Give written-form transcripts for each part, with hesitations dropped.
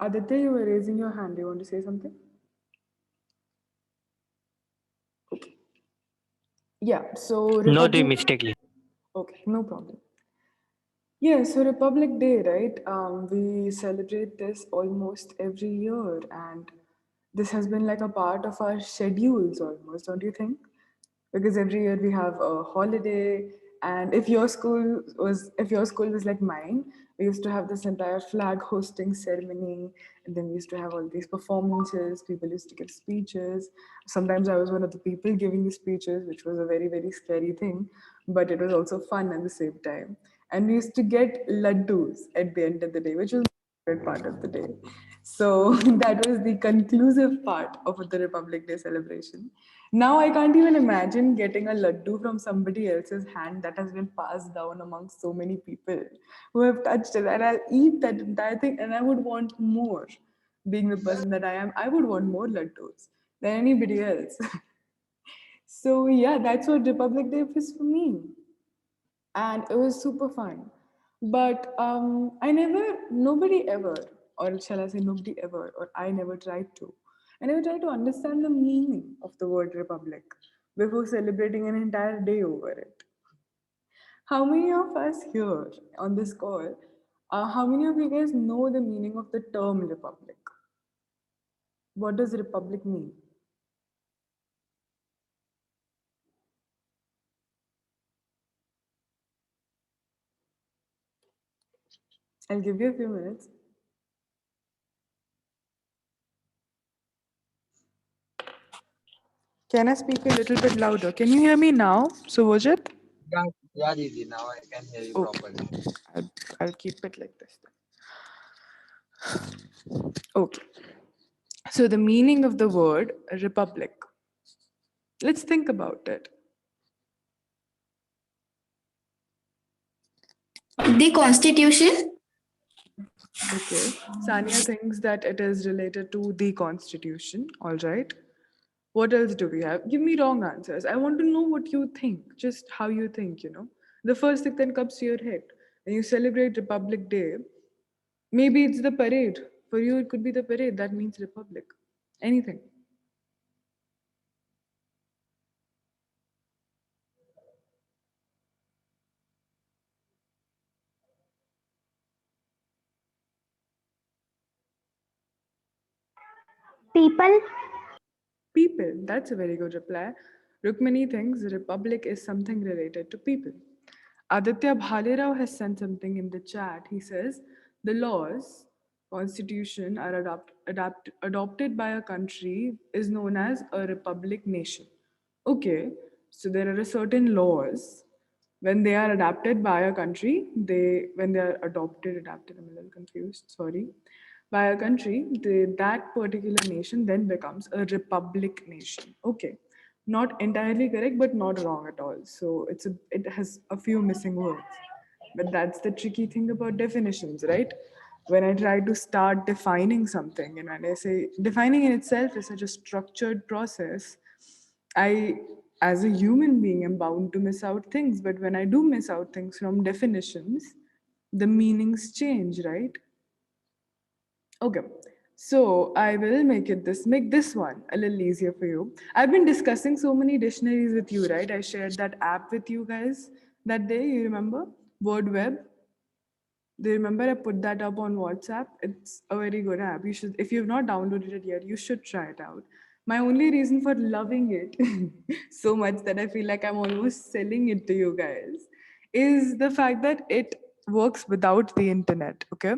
Aditya, you were raising your hand. Do you want to say something? Okay. Yeah, so No, they Republic. mistakenly. Okay, no problem. Yeah, so Republic Day, right? We celebrate this almost every year, and this has been like a part of our schedules almost, don't you think? Because every year we have a holiday, and if your school was like mine, we used to have this entire flag hosting ceremony, and then we used to have all these performances. People used to give speeches. Sometimes I was one of the people giving the speeches, which was a very very scary thing, but it was also fun at the same time. And we used to get laddus at the end of the day, which was my favorite part of the day. So that was the conclusive part of the Republic Day celebration. Now I can't even imagine getting a laddu from somebody else's hand that has been passed down amongst so many people who have touched it. And I'll eat that entire thing and I would want more. Being the person that I am, I would want more laddus than anybody else. So yeah, that's what Republic Day is for me, and it was super fun. But nobody ever, or shall I say, nobody ever, or I never tried to understand the meaning of the word republic before celebrating an entire day over it. How many of us here on this call, how many of you guys know the meaning of the term republic? What does republic mean? I'll give you a few minutes. Can I speak a little bit louder? Can you hear me now, Suvojit? Yeah, yeah, Didi. Now I can hear you Okay. properly. I'll, I'll keep it like this. Okay. So, the meaning of the word republic. Let's think about it. The Constitution? Okay. Sania thinks that it is related to the constitution. All right. What else do we have? Give me wrong answers. I want to know what you think, just how you think. The first thing that comes to your head. When you celebrate Republic Day, maybe it's the parade. For you, it could be the parade. That means republic. Anything. People? People, that's a very good reply. Rukmini thinks the republic is something related to people. Aditya Bhalerao has sent something in the chat. He says the laws, constitution are adopted by a country is known as a republic nation. Okay, so there are certain laws when they are adapted by a country, when they are adapted, I'm a little confused, sorry, by a country, that particular nation then becomes a republic nation. Okay, not entirely correct, but not wrong at all. So it has a few missing words, but that's the tricky thing about definitions, right? When I try to start defining something, and when I say defining in itself is such a structured process, I, as a human being, am bound to miss out things. But when I do miss out things from definitions, the meanings change, right? Okay. So I will make this one a little easier for you. I've been discussing so many dictionaries with you, right? I shared that app with you guys that day, you remember? WordWeb. Do you remember I put that up on WhatsApp? It's a very good app. You should, if you've not downloaded it yet, you should try it out. My only reason for loving it so much that I feel like I'm almost selling it to you guys is the fact that it works without the internet. Okay.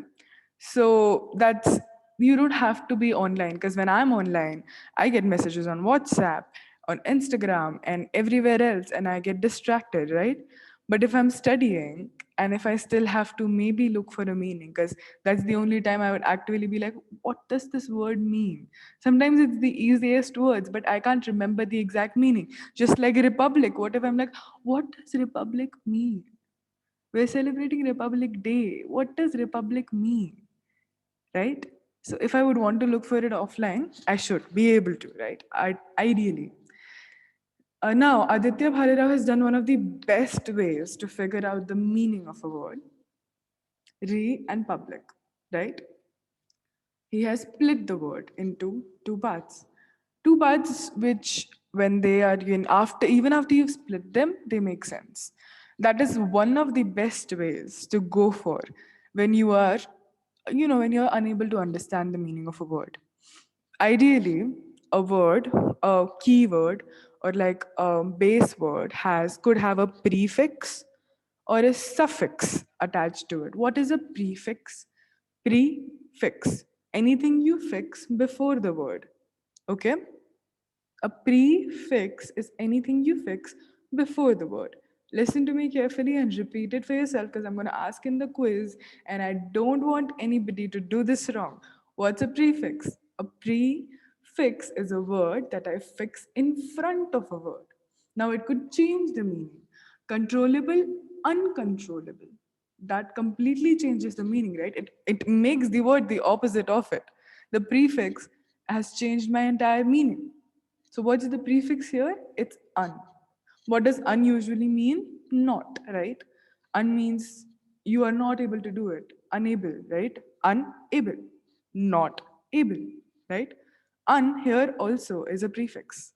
So that's, you don't have to be online, because when I'm online, I get messages on WhatsApp, on Instagram, and everywhere else, and I get distracted, right? But if I'm studying and if I still have to maybe look for a meaning, because that's the only time I would actually be like, what does this word mean? Sometimes it's the easiest words, but I can't remember the exact meaning. Just like republic. What if I'm like, what does republic mean? We're celebrating Republic Day. What does republic mean? Right? So if I would want to look for it offline, I should be able to, right? Ideally. Now, Aditya Bhalerao has done one of the best ways to figure out the meaning of a word, re and public, right? he has split the word into two parts. Two parts which, when they are in after, even after you've split them, they make sense. That is one of the best ways to go for when you are, when you're unable to understand the meaning of a word. Ideally, a word, a keyword, or like a base word could have a prefix or a suffix attached to it. What is a prefix? Prefix. Anything you fix before the word. Okay? A prefix is anything you fix before the word. Listen to me carefully and repeat it for yourself because I'm going to ask in the quiz and I don't want anybody to do this wrong. What's a prefix? A prefix is a word that I fix in front of a word. Now it could change the meaning. Controllable, uncontrollable. That completely changes the meaning, right? It makes the word the opposite of it. The prefix has changed my entire meaning. So what is the prefix here? It's un. What does unusually mean? Not, right? Un means you are not able to do it. Unable, right? Unable. Not able, right? Un here also is a prefix.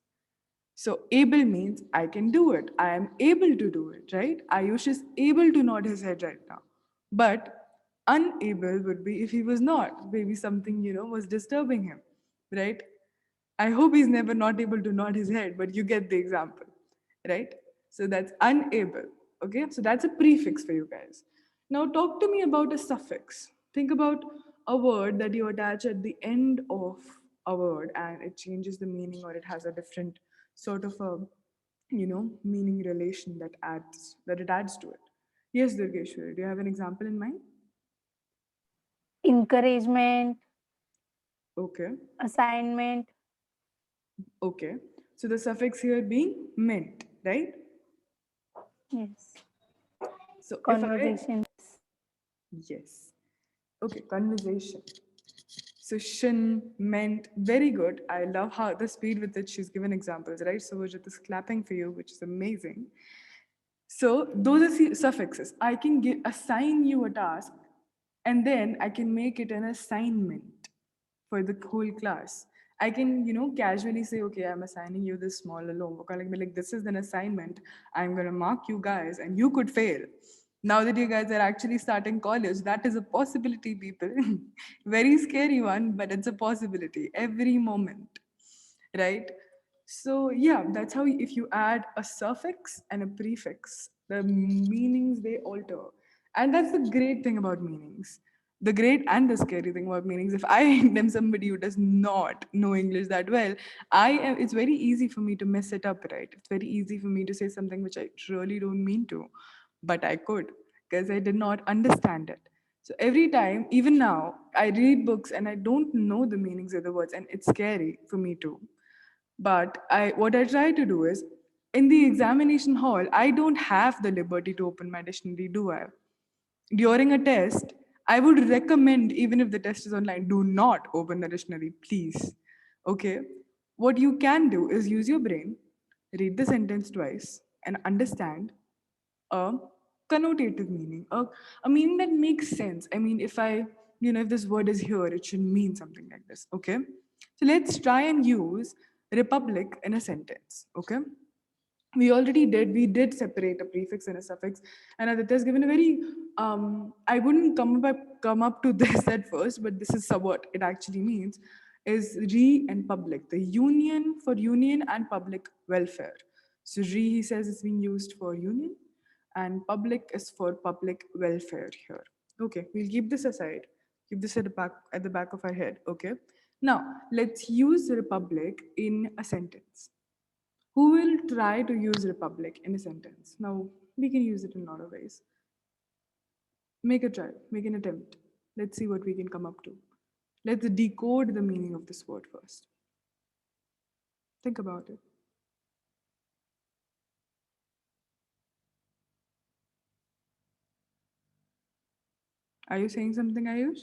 So able means I can do it. I am able to do it, right? Ayush is able to nod his head right now. But unable would be if he was not. Maybe something, was disturbing him, right? I hope he's never not able to nod his head, but you get the example, right? So that's unable. Okay, so that's a prefix for you guys. Now talk to me about a suffix. Think about a word that you attach at the end of a word and it changes the meaning or it has a different sort of a meaning relation that it adds to it. Yes, Durgeshwari, do you have an example in mind? Encouragement, Okay, assignment, okay. So the suffix here being meant, right? yes, So if I conversation, Yes. Okay, conversation. So shin meant very good. I love how the speed with which she's given examples, right? So Vijit is clapping for you, which is amazing. So those are suffixes. I can assign you a task, and then I can make it an assignment for the whole class. I can, casually say, okay, I'm assigning you this small little homework. Or like, be like, this is an assignment. I'm gonna mark you guys, and you could fail. Now that you guys are actually starting college, that is a possibility, people. Very scary one, but it's a possibility every moment, right? So yeah, that's how if you add a suffix and a prefix, the meanings they alter. And that's the great thing about meanings. The great and the scary thing about meanings. If I am somebody who does not know English that well, it's very easy for me to mess it up, right? It's very easy for me to say something which I really don't mean to, but I could because I did not understand it. So every time, even now, I read books and I don't know the meanings of the words, and it's scary for me too. But what I try to do is, in the examination hall, I don't have the liberty to open my dictionary, do I? During a test, I would recommend, even if the test is online, do not open the dictionary, please. Okay? What you can do is use your brain, read the sentence twice, and understand a connotative meaning, a meaning that makes sense. I mean, if this word is here, it should mean something like this, okay? So let's try and use republic in a sentence, okay? We did separate a prefix and a suffix, and Aditya's given a very, I wouldn't come up to this at first, but this is what it actually means, is re and public, the union for union and public welfare. So re, he says, is being used for union, and public is for public welfare here. Okay, we'll keep this aside. Keep this at the back of our head. Okay. Now let's use republic in a sentence. Who will try to use republic in a sentence? Now we can use it in a lot of ways. Make a try. Make an attempt. Let's see what we can come up to. Let's decode the meaning of this word first. Think about it. Are you saying something, Ayush?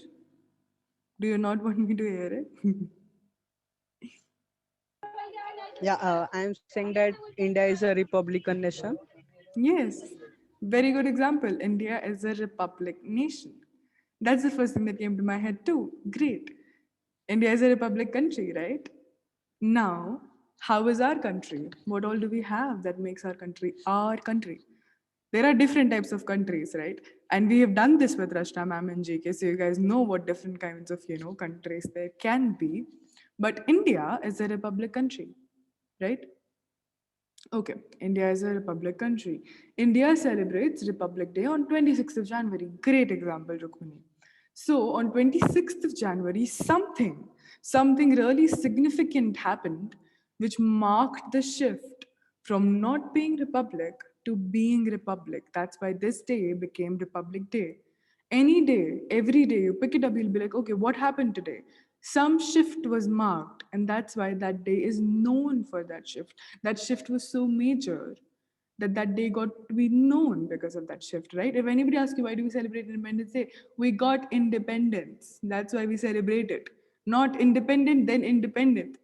Do you not want me to hear it? Yeah, I'm saying that India is a republican nation. Yes, very good example. India is a republic nation. That's the first thing that came to my head too. Great. India is a republic country, right? Now, how is our country? What all do we have that makes our country our country? There are different types of countries, right? And we have done this with Rashna ma'am and JK, so you guys know what different kinds of countries there can be. But India is a republic country, right? Okay, India is a republic country. India celebrates Republic Day on 26th of January. Great example, Rukmini. So on 26th of January, something really significant happened which marked the shift from not being republic to being republic. That's why this day became Republic Day. Any day, every day, you pick it up, you'll be like, okay, what happened today? Some shift was marked, and that's why that day is known for that shift. That shift was so major that that day got to be known because of that shift, right? If anybody asks you why do we celebrate Independence Day, we got independence. That's why we celebrate it. Not independent, then independent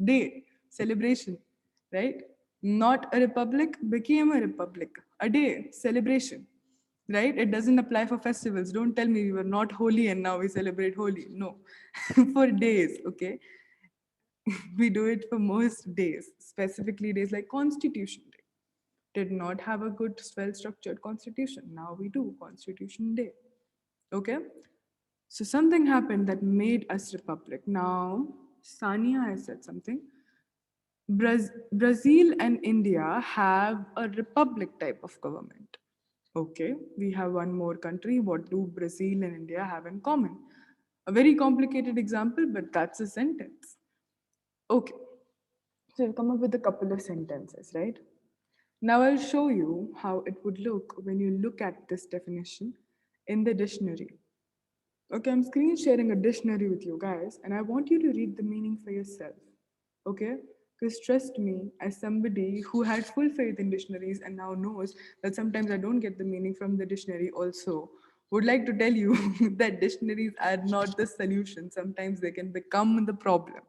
day celebration, right? Not a republic became a republic, a day celebration, right? It doesn't apply for festivals. Don't tell me we were not holy and now we celebrate Holi. No, for days, okay? We do it for most days, specifically days like Constitution Day. Did not have a good, well structured constitution. Now we do Constitution Day, okay? So something happened that made us republic. Now, Sania has said something. Brazil and India have a republic type of government. Okay, we have one more country. What do Brazil and India have in common? A very complicated example, but that's a sentence. Okay, so I've come up with a couple of sentences, right? Now I'll show you how it would look when you look at this definition in the dictionary. Okay, I'm screen sharing a dictionary with you guys, and I want you to read the meaning for yourself. Okay? Because trust me, as somebody who had full faith in dictionaries and now knows that sometimes I don't get the meaning from the dictionary, also would like to tell you that dictionaries are not the solution. Sometimes they can become the problem.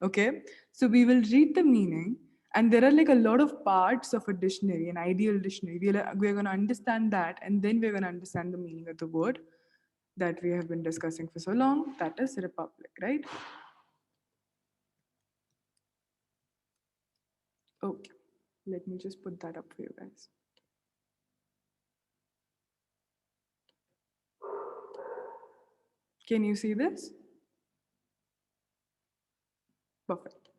Okay? So we will read the meaning, and there are like a lot of parts of a dictionary, an ideal dictionary. We're going to understand that, and then we're going to understand the meaning of the word that we have been discussing for so long, that is republic, right? Okay, let me just put that up for you guys. Can you see this? Perfect.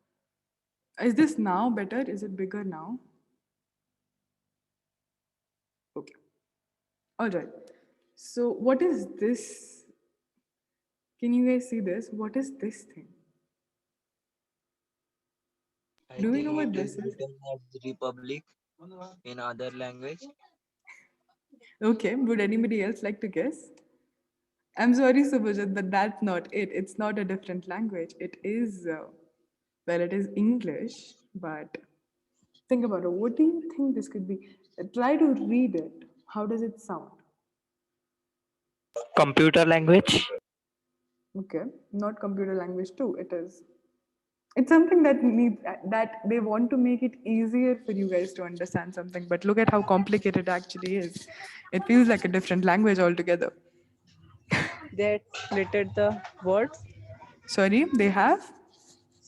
Is this now better? Is it bigger now? Okay. All right. So what is this? Can you guys see this? What is this thing? I Do we think know what it this is is? written as Republic in other language. Okay, would anybody else like to guess? I'm sorry, Subhajit, but that's not it. It's not a different language. It is, well, it is English, but think about it. What do you think this could be? Try to read it. How does it sound? Computer language. Okay, not computer language too. It is. It's something that they want to make it easier for you guys to understand something. But look at how complicated it actually is. It feels like a different language altogether. They had splitted the words, Sorry, they have.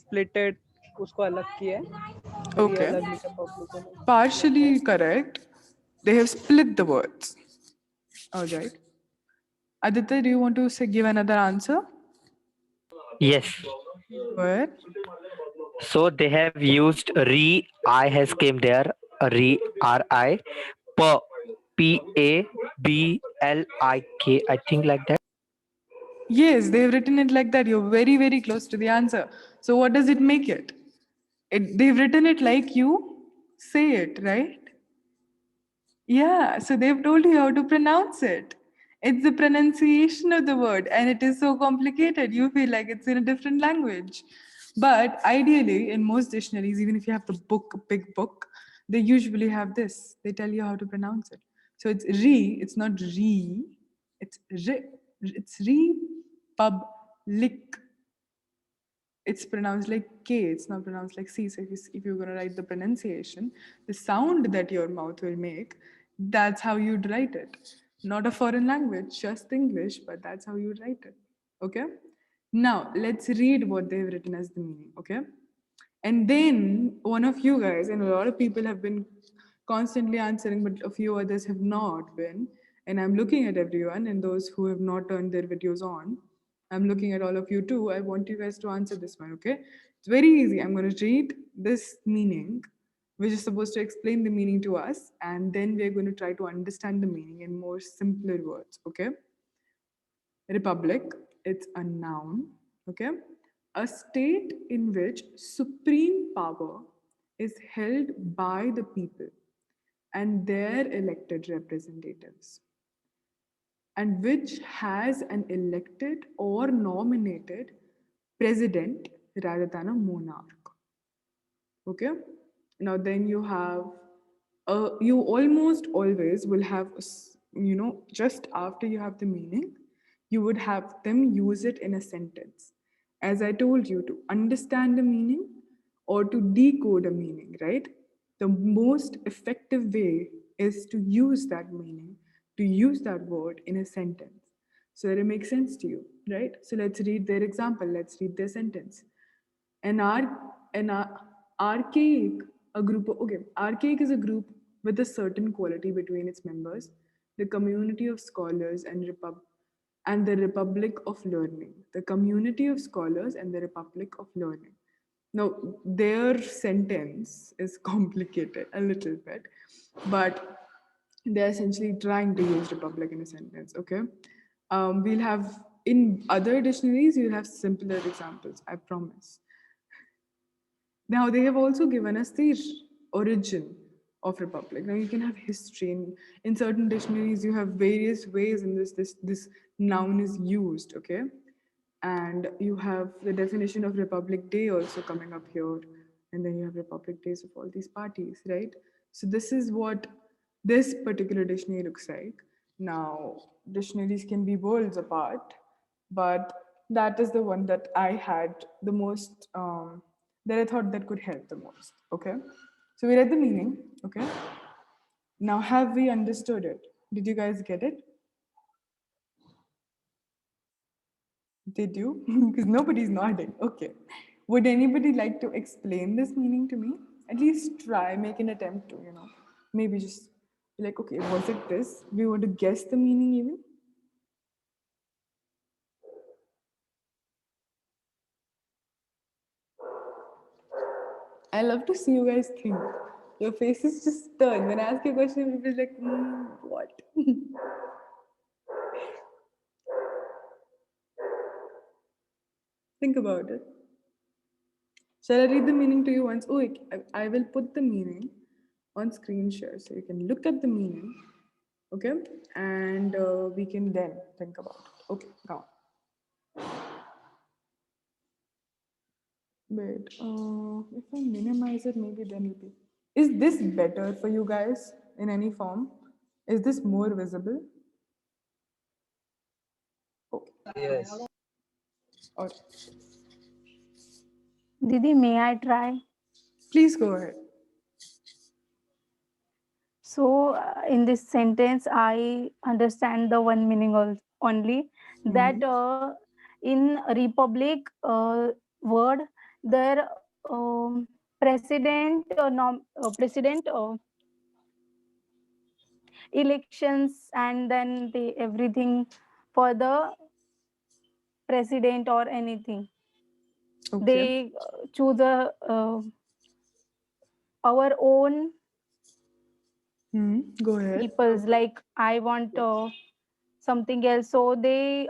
splitted उसको अलग किया है, और ये Okay, अलग लिखा public में. partially correct. They have split the words. All right. Aditya, do you want to give another answer? Yes. Where? So they have used re. I has came there. Re. R-I. P. P-A-B-L-I-K. I think like that. Yes, they've written it like that. You're very, very close to the answer. So what does it make it? They've written it like you say it, right? Yeah, so they've told you how to pronounce it. It's the pronunciation of the word, and it is so complicated. You feel like it's in a different language. But ideally, in most dictionaries, even if you have the book, a big book, they usually have this. They tell you how to pronounce it. So it's re, it's not re, it's re, it's republic. It's pronounced like K, it's not pronounced like C. So if you're going to write the pronunciation, the sound that your mouth will make, that's how you'd write it. Not a foreign language, just English, but that's how you'd write it. Okay? Now, let's read what they've written as the meaning, okay? And then one of you guys, and a lot of people have been constantly answering, but a few others have not been. And I'm looking at everyone, and those who have not turned their videos on, I'm looking at all of you too. I want you guys to answer this one, okay? It's very easy. I'm going to read this meaning, which is supposed to explain the meaning to us, and then we're going to try to understand the meaning in more simpler words, okay? Republic, it's a noun, okay? A state in which supreme power is held by the people and their elected representatives, and which has an elected or nominated president rather than a monarch. Okay? Now, then you have, you almost always will have, just after you have the meaning, you would have them use it in a sentence. As I told you, to understand the meaning or to decode a meaning, right? The most effective way is to use that meaning, to use that word in a sentence so that it makes sense to you, right? So let's read their example, let's read their sentence. Archaic, a group of, okay, archaic is a group with a certain quality between its members, the community of scholars and the republic of learning. The community of scholars and the republic of learning. Now, their sentence is complicated a little bit, but they're essentially trying to use republic in a sentence, okay? We'll have, in other dictionaries, you'll have simpler examples, I promise. Now, they have also given us the origin of republic. Now, you can have history. In certain dictionaries, you have various ways in this noun is used, okay? And you have the definition of Republic Day also coming up here. And then you have Republic Days of all these parties, right? So this is what this particular dictionary looks like. Now, dictionaries can be worlds apart, but that is the one that I had the most, that I thought that could help the most, okay? So we read the meaning, okay? Now, have we understood it? Did you guys get it? Did you? Because nobody's nodding. Okay. Would anybody like to explain this meaning to me? At least try, make an attempt to, maybe just be like, okay, was it this? Do you want to guess the meaning even? I love to see you guys think. Your faces just turn. When I ask you a question, you'll be like, what? Think about it. Shall I read the meaning to you once? Oh, I will put the meaning on screen share so you can look at the meaning, okay? And we can then think about it. Okay, go on. Wait, if I minimize it, maybe then it'll be. Is this better for you guys in any form? Is this more visible? Okay. Yes. Or Didi, may I try? please go ahead. So, in this sentence, I understand the one meaning only that in republic word, their president, president elections, and then the everything for the president or anything. Okay. They choose our own Go ahead. peoples. Like I want something else, so they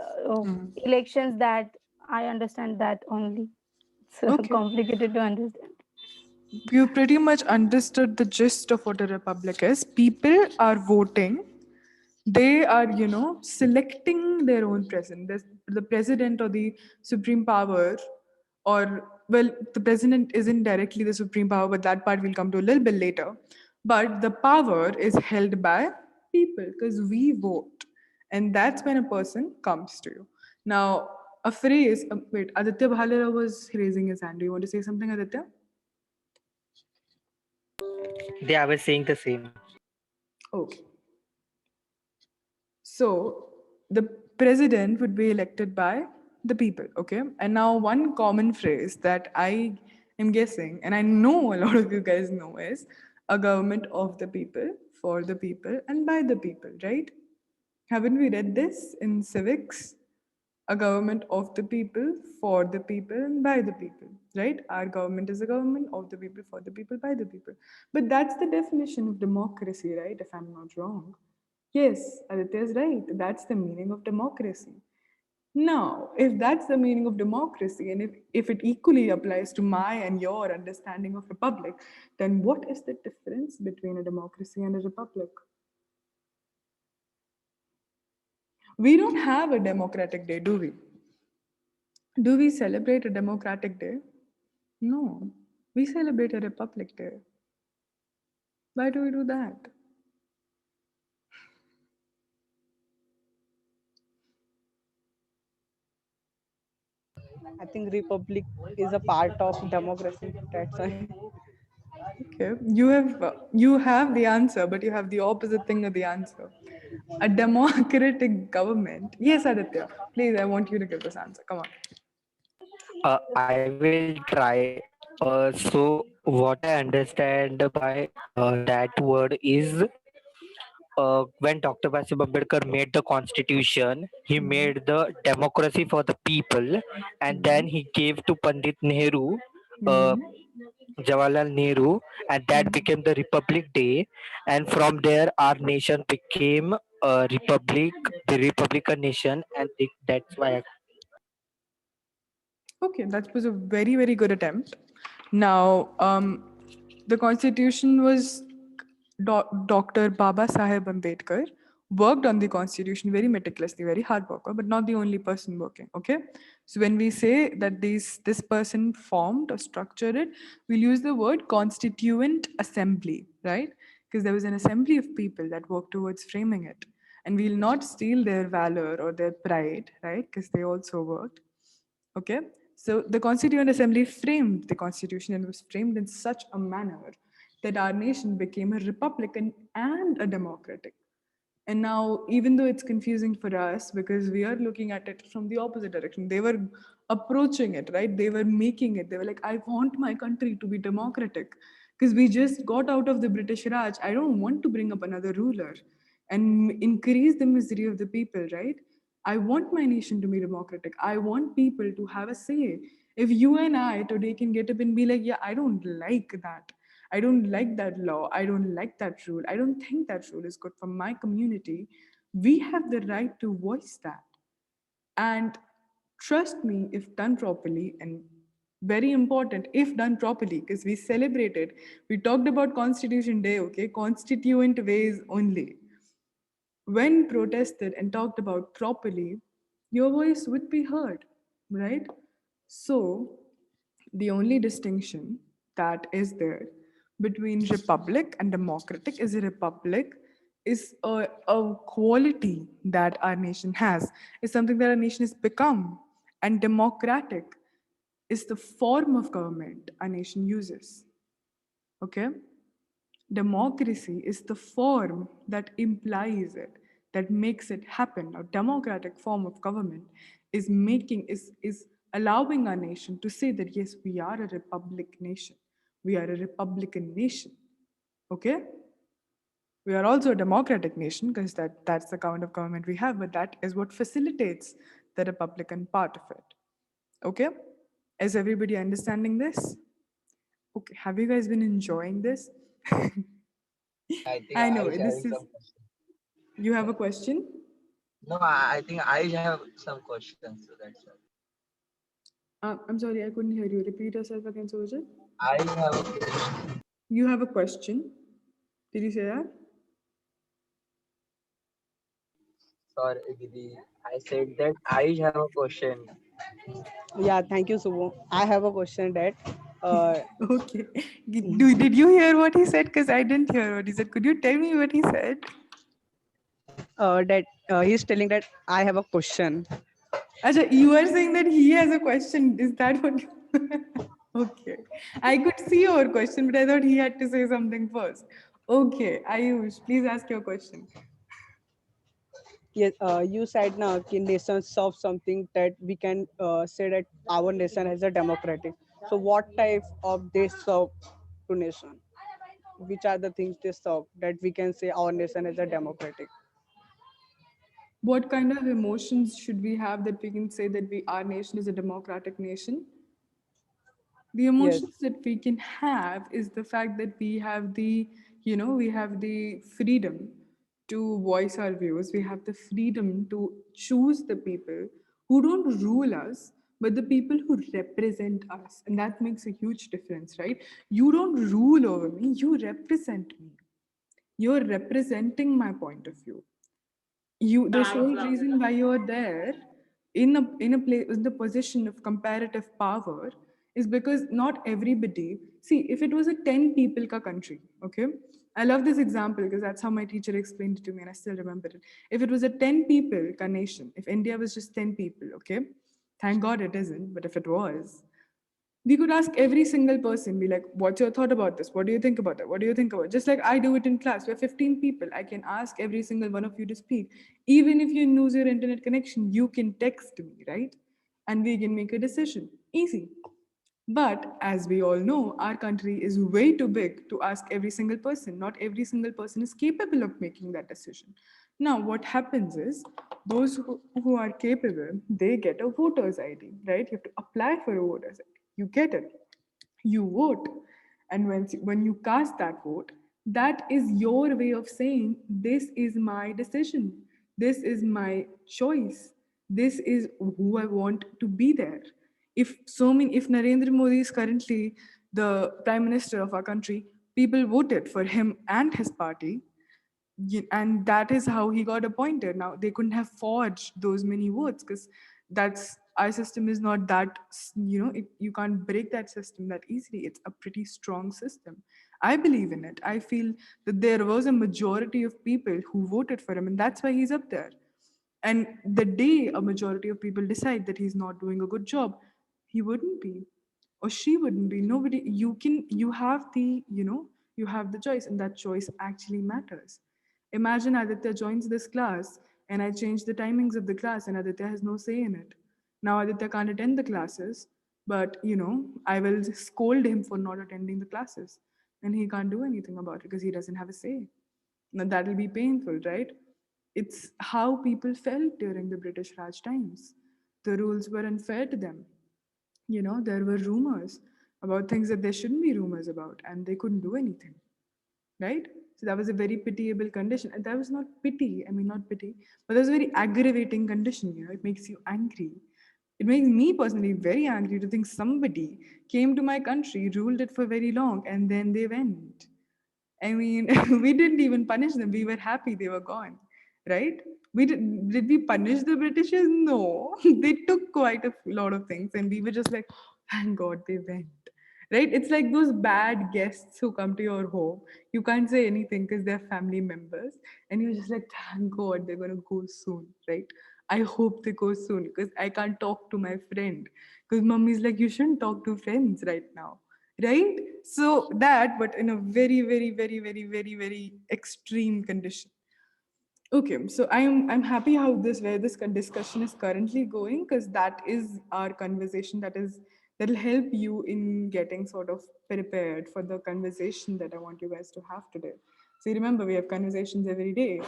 elections that I understand that only. It's Okay. complicated to understand. You pretty much understood the gist of what a republic is. People are voting. They are, selecting their own president. The president or the supreme power, or, well, the president isn't directly the supreme power, but that part we'll come to a little bit later. But the power is held by people because we vote. And that's when a person comes to you. Now, a phrase, wait, Aditya Bhalera was raising his hand. Do you want to say something, Aditya? They were saying the same. Okay. So the president would be elected by the people. Okay. And now one common phrase that I am guessing, and I know a lot of you guys know, is a government of the people, for the people, and by the people, right? Haven't we read this in civics? A government of the people, for the people, and by the people, right? Our government is a government of the people, for the people, by the people. But that's the definition of democracy, right? If I'm not wrong. Yes, Aditya is right. That's the meaning of democracy. Now, if that's the meaning of democracy, and if it equally applies to my and your understanding of republic, then what is the difference between a democracy and a republic? We don't have a democratic day, do we? Do we celebrate a democratic day? No. We celebrate a republic day. Why do we do that? I think republic is a part of democracy. That's why. Okay, you have the answer, but you have the opposite thing of the answer. A democratic government. Yes, Aditya. Please, I want you to give this answer. Come on. I will try. So what I understand by that word is when Dr. Basib Ambedkar made the constitution, he made the democracy for the people, and then he gave to Pandit Nehru, uh, Jawaharlal Nehru, and that became the Republic Day. And from there, our nation became a republic, the Republican nation, and that's why. Okay, that was a very, very good attempt. Now, the constitution was Dr. Baba Saheb Ambedkar worked on the constitution very meticulously, very hard worker, but not the only person working. Okay, so when we say that this person formed or structured it, we'll use the word constituent assembly, right? Because there was an assembly of people that worked towards framing it, and we'll not steal their valor or their pride, right? Because they also worked. Okay, so the Constituent Assembly framed the Constitution, and was framed in such a manner that our nation became a republican and a democratic. And now, even though it's confusing for us because we are looking at it from the opposite direction, they were approaching it, right? They were making it. They were like, I want my country to be democratic because we just got out of the British Raj. I don't want to bring up another ruler and increase the misery of the people, right? I want my nation to be democratic. I want people to have a say. If you and I today can get up and be like, yeah, I don't like that. I don't like that law. I don't like that rule. I don't think that rule is good for my community. We have the right to voice that. And trust me, if done properly, and very important, if done properly, because we celebrated, we talked about Constitution Day, okay? Constituent ways only. When protested and talked about properly, your voice would be heard, right? So, the only distinction that is there between republic and democratic is a republic is a quality that our nation has, is something that our nation has become. And democratic is the form of government our nation uses. Okay? Democracy is the form that implies it, that makes it happen. A democratic form of government is allowing our nation to say that yes, we are a republic nation. We are a republican nation. Okay? We are also a democratic nation because that's the kind of government we have, but that is what facilitates the republican part of it. Okay? Is everybody understanding this? Okay, have you guys been enjoying this? I think I know I this have is. some questions. You have a question? No, I think I have some questions. So that's why. I'm sorry, I couldn't hear you. Repeat yourself again, Sojit. I have a question. You have a question. Did you say that? Sorry, Didi. I said that I have a question. Yeah, thank you, Subhu. I have a question that Okay. Did you hear what he said? Because I didn't hear what he said. Could you tell me what he said? he's telling that I have a question. Acha, you are saying that he has a question. Is that what you... Okay. I could see your question, but I thought he had to say something first. Okay. Ayush, please ask your question. Yes, you said now कि nations serve something that we can say that our nation has a democratic. So what type of they serve to nation? Which are the things they serve that we can say our nation is a democratic? What kind of emotions should we have that we can say that our nation is a democratic nation? The Yes, emotions that we can have is the fact that we have the freedom to voice our views. We have the freedom to choose the people who don't rule us, but the people who represent us. And that makes a huge difference, right? You don't rule over me, you represent me. You're representing my point of view. The sole reason why you're there in the position of comparative power is because not everybody, see, if it was a 10 people ka country, okay, I love this example because that's how my teacher explained it to me and I still remember it. If it was a 10 people ka nation, if India was just 10 people, okay, thank god it isn't, but if it was, we could ask every single person, be like, what's your thought about this? What do you think about that? What do you think about it? Just like I do it in class. We're 15 people. I can ask every single one of you to speak. Even if you lose your internet connection, you can text me, right? And we can make a decision. Easy. But as we all know, our country is way too big to ask every single person. Not every single person is capable of making that decision. Now, what happens is those who are capable, they get a voter's ID, right? You have to apply for a voter's ID. You get it. You vote. And when you cast that vote, that is your way of saying, this is my decision. This is my choice. This is who I want to be there. If Narendra Modi is currently the prime minister of our country, people voted for him and his party, and that is how he got appointed. Now they couldn't have forged those many votes because that's our system is not that you can't break that system that easily. It's a pretty strong system. I believe in it. I feel that there was a majority of people who voted for him, and that's why he's up there. And the day a majority of people decide that he's not doing a good job, he wouldn't be, or she wouldn't be. Nobody, you have you have the choice, and that choice actually matters. Imagine Aditya joins this class and I change the timings of the class and Aditya has no say in it. Now Aditya can't attend the classes, but I will scold him for not attending the classes. And he can't do anything about it because he doesn't have a say. Now that'll be painful, right? It's how people felt during the British Raj times. The rules were unfair to them. There were rumors about things that there shouldn't be rumors about, and they couldn't do anything, right? So that was a very pitiable condition. And that was not pity, I mean, not pity, but that was a very aggravating condition. It makes you angry. It makes me personally very angry to think somebody came to my country, ruled it for very long, and then they went. I mean, we didn't even punish them. We were happy they were gone, right? Did we punish the Britishers? No. They took quite a lot of things, and we were just like, thank God they went. Right? It's like those bad guests who come to your home. You can't say anything because they're family members, and you're just like, thank God they're gonna go soon, right? I hope they go soon because I can't talk to my friend. Because mommy's like, you shouldn't talk to friends right now, right? So that, but in a very, very, very, very, very, very extreme condition. Okay, so I'm happy how where this discussion is currently going, because that is our conversation that'll help you in getting sort of prepared for the conversation that I want you guys to have today. So you remember we have conversations every day,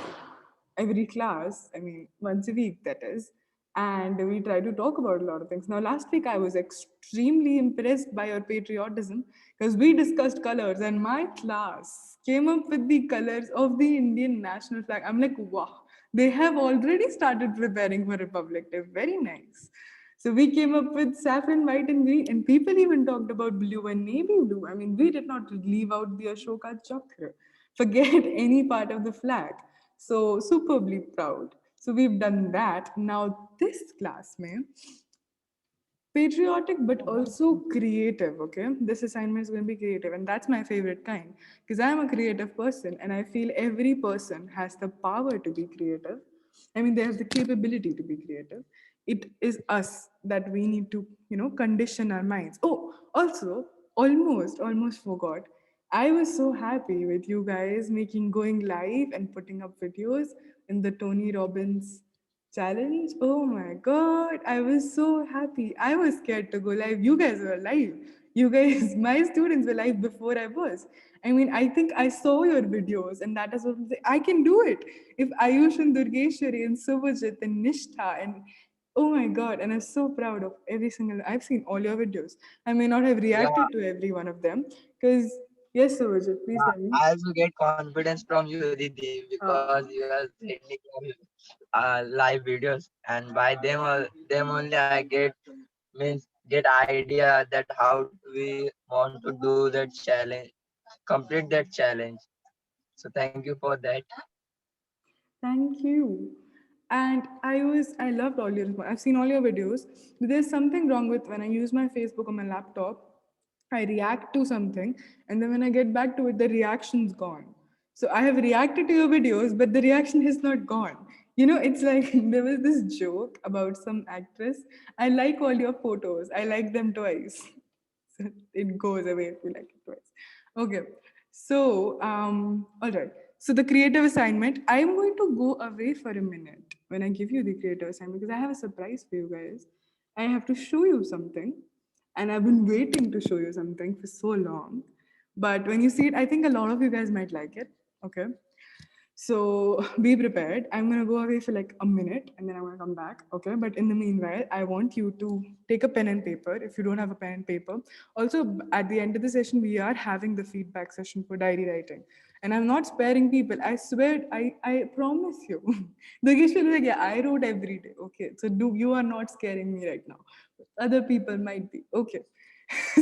every class, I mean, once a week, that is. And we try to talk about a lot of things. Now, last week, I was extremely impressed by your patriotism because we discussed colors, and my class came up with the colors of the Indian national flag. I'm like, wow, they have already started preparing for Republic Day. Very nice. So we came up with saffron, white, and green, and people even talked about blue and navy blue. I mean, we did not leave out the Ashoka Chakra, forget any part of the flag. So superbly proud. So we've done that. Now this class, mein, patriotic but also creative. Okay, this assignment is going to be creative, and that's my favorite kind because I'm a creative person, and I feel every person has the power to be creative. I mean, they have the capability to be creative. It is us that we need to, condition our minds. Oh, also, almost forgot. I was so happy with you guys going live and putting up videos. in the Tony Robbins challenge. Oh my god, I was so happy. I was scared to go live. You guys were live. You guys, my students were live before I was. I mean, I think I saw your videos, and that is what I'm saying. I can do it. If Ayush and Durgeshwari and Subhajit and Nishtha and oh my god, and I'm so proud of every single. I've seen all your videos. I may not have Yeah, reacted to every one of them because yes, Subhajit, please yeah. tell me. I also get confidence from you, Didi, because Uh, you are sending live videos, and by them only I get means get idea that how we want to do that challenge, complete that challenge. So thank you for that. Thank you. And I loved all your response. I've seen all your videos. There's something wrong with when I use my Facebook on my laptop, I react to something, and then when I get back to it, the reaction's gone. So I have reacted to your videos, but the reaction is not gone. You know, it's like there was this joke about some actress. I like all your photos. I like them twice. So it goes away if you like it twice. Okay. So, all right. So the creative assignment, I'm going to go away for a minute when I give you the creative assignment because I have a surprise for you guys. I have to show you something, and I've been waiting to show you something for so long. But when you see it, I think a lot of you guys might like it. Okay. So be prepared. I'm gonna go away for like a minute and then I'm gonna come back. Okay. But in the meanwhile, I want you to take a pen and paper if you don't have a pen and paper. Also, at the end of the session, we are having the feedback session for diary writing. And I'm not sparing people. I swear, I promise you. Dugesh will be like, yeah, I wrote every day. Okay. So you are not scaring me right now. Other people might be. Okay.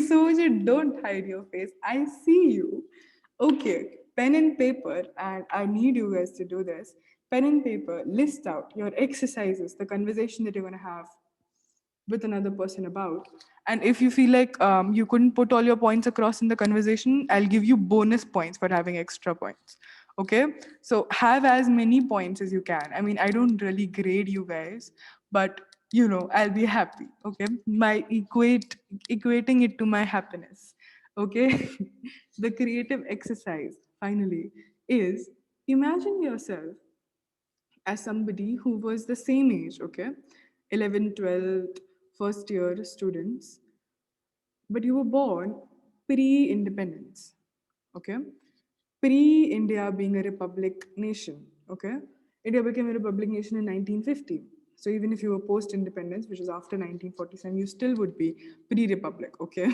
So you don't hide your face. I see you. Okay, pen and paper, and I need you guys to do this. Pen and paper, list out your exercises, the conversation that you're going to have with another person about. And if you feel like you couldn't put all your points across in the conversation, I'll give you bonus points for having extra points. Okay, so have as many points as you can. I mean, I don't really grade you guys, but you know, I'll be happy. Okay, equating it to my happiness. Okay, the creative exercise finally is imagine yourself as somebody who was the same age, okay? 11, 12, first year students, but you were born pre independence, okay? Pre India being a republic nation, okay? India became a republic nation in 1950. So even if you were post independence, which is after 1947, you still would be pre republic, okay?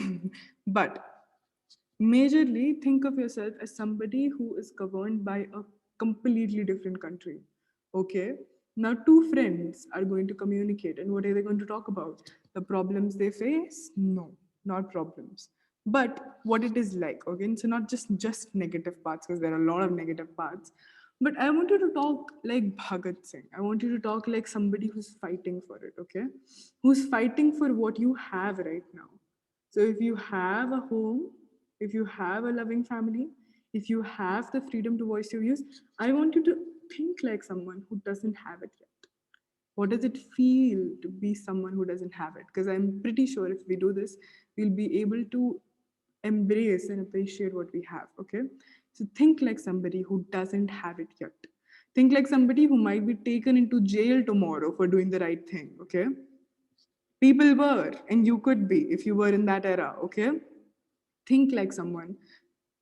But majorly think of yourself as somebody who is governed by a completely different country. Okay, now two friends are going to communicate, and what are they going to talk about? The problems they face? No, not problems, but what it is like. Okay, so not just negative parts, because there are a lot of negative parts, but I want you to talk like Bhagat Singh. I want you to talk like somebody who's fighting for it. Okay, who's fighting for what you have right now. So if you have a home, if you have a loving family, if you have the freedom to voice your views, I want you to think like someone who doesn't have it yet. What does it feel to be someone who doesn't have it? Because I'm pretty sure if we do this, we'll be able to embrace and appreciate what we have. Okay. So think like somebody who doesn't have it yet. Think like somebody who might be taken into jail tomorrow for doing the right thing. Okay. People were, and you could be if you were in that era. Okay. Think like someone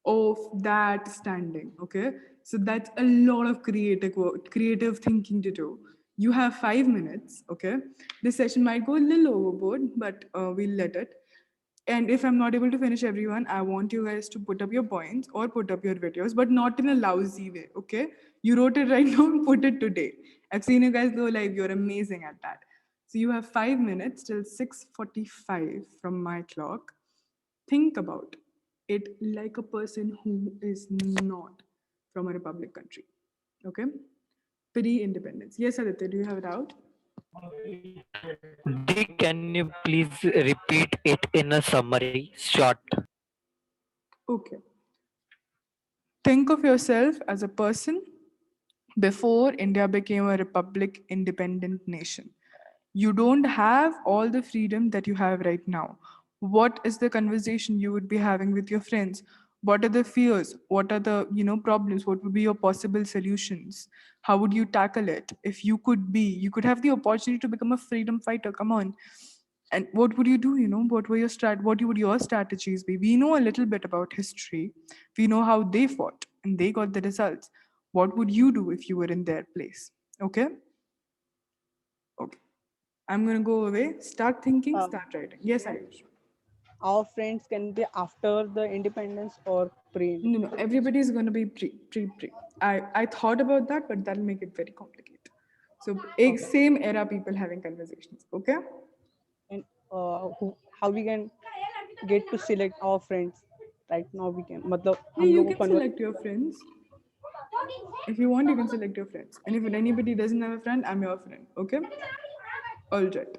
of that standing. Okay, so that's a lot of creative thinking to do. You have 5 minutes. Okay, this session might go a little overboard, but we'll let it. And if I'm not able to finish everyone, I want you guys to put up your points or put up your videos, but not in a lousy way. Okay, you wrote it right now, put it today. I've seen you guys go live. You're amazing at that. So you have 5 minutes till 6:45 from my clock. Think about it like a person who is not from a republic country. Okay? Pre-independence. Yes, Aditya, do you have a doubt? Dick, can you please repeat it in a summary, short? Okay. Think of yourself as a person before India became a republic independent nation. You don't have all the freedom that you have right now. What is the conversation you would be having with your friends? What are the fears? What are the, problems? What would be your possible solutions? How would you tackle it? If you could have the opportunity to become a freedom fighter. Come on. And what would you do? What would your strategies be? We know a little bit about history. We know how they fought and they got the results. What would you do if you were in their place? Okay? Okay. I'm gonna go away. Start thinking, Uh, start writing. Yes, Ayush. our friends can be after the independence or pre. No, no, everybody's going to be pre. I thought about that, but that'll make it very complicated. So, Okay. same era people having conversations. Okay. And how we can get to select our friends right now we can मतलब Yeah, हम you लोग को can select your friends. If you want, you can select your friends. And if anybody doesn't have a friend, I'm your friend. Okay. All right.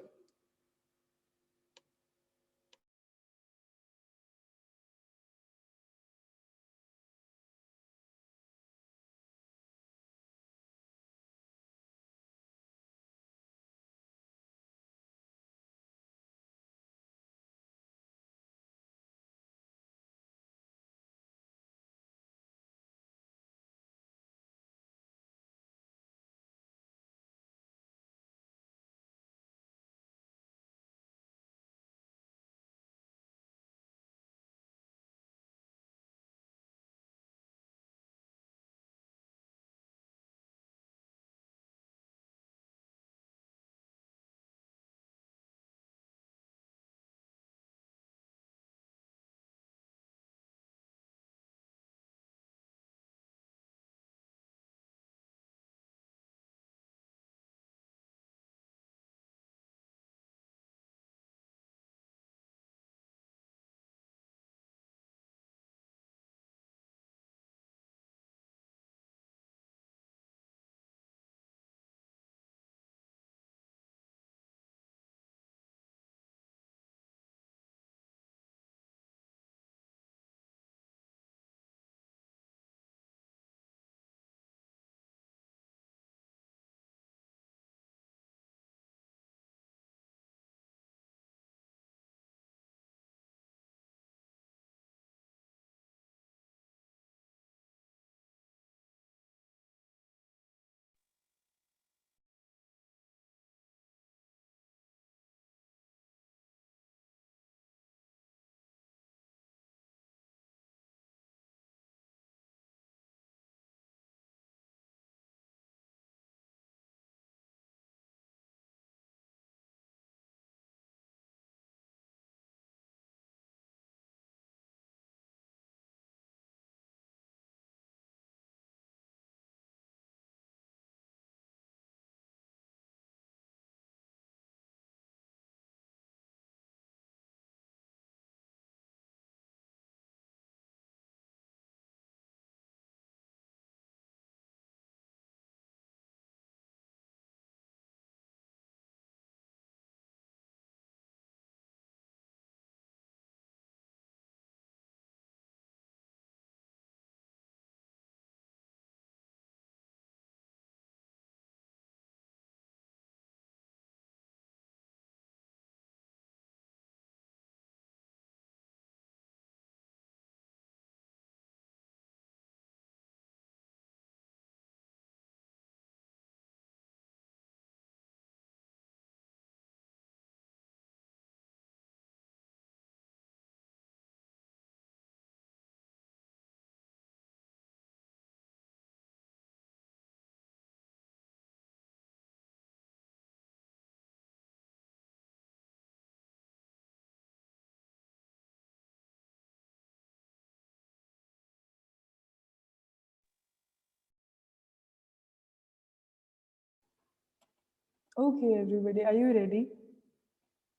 Okay, everybody, are you ready?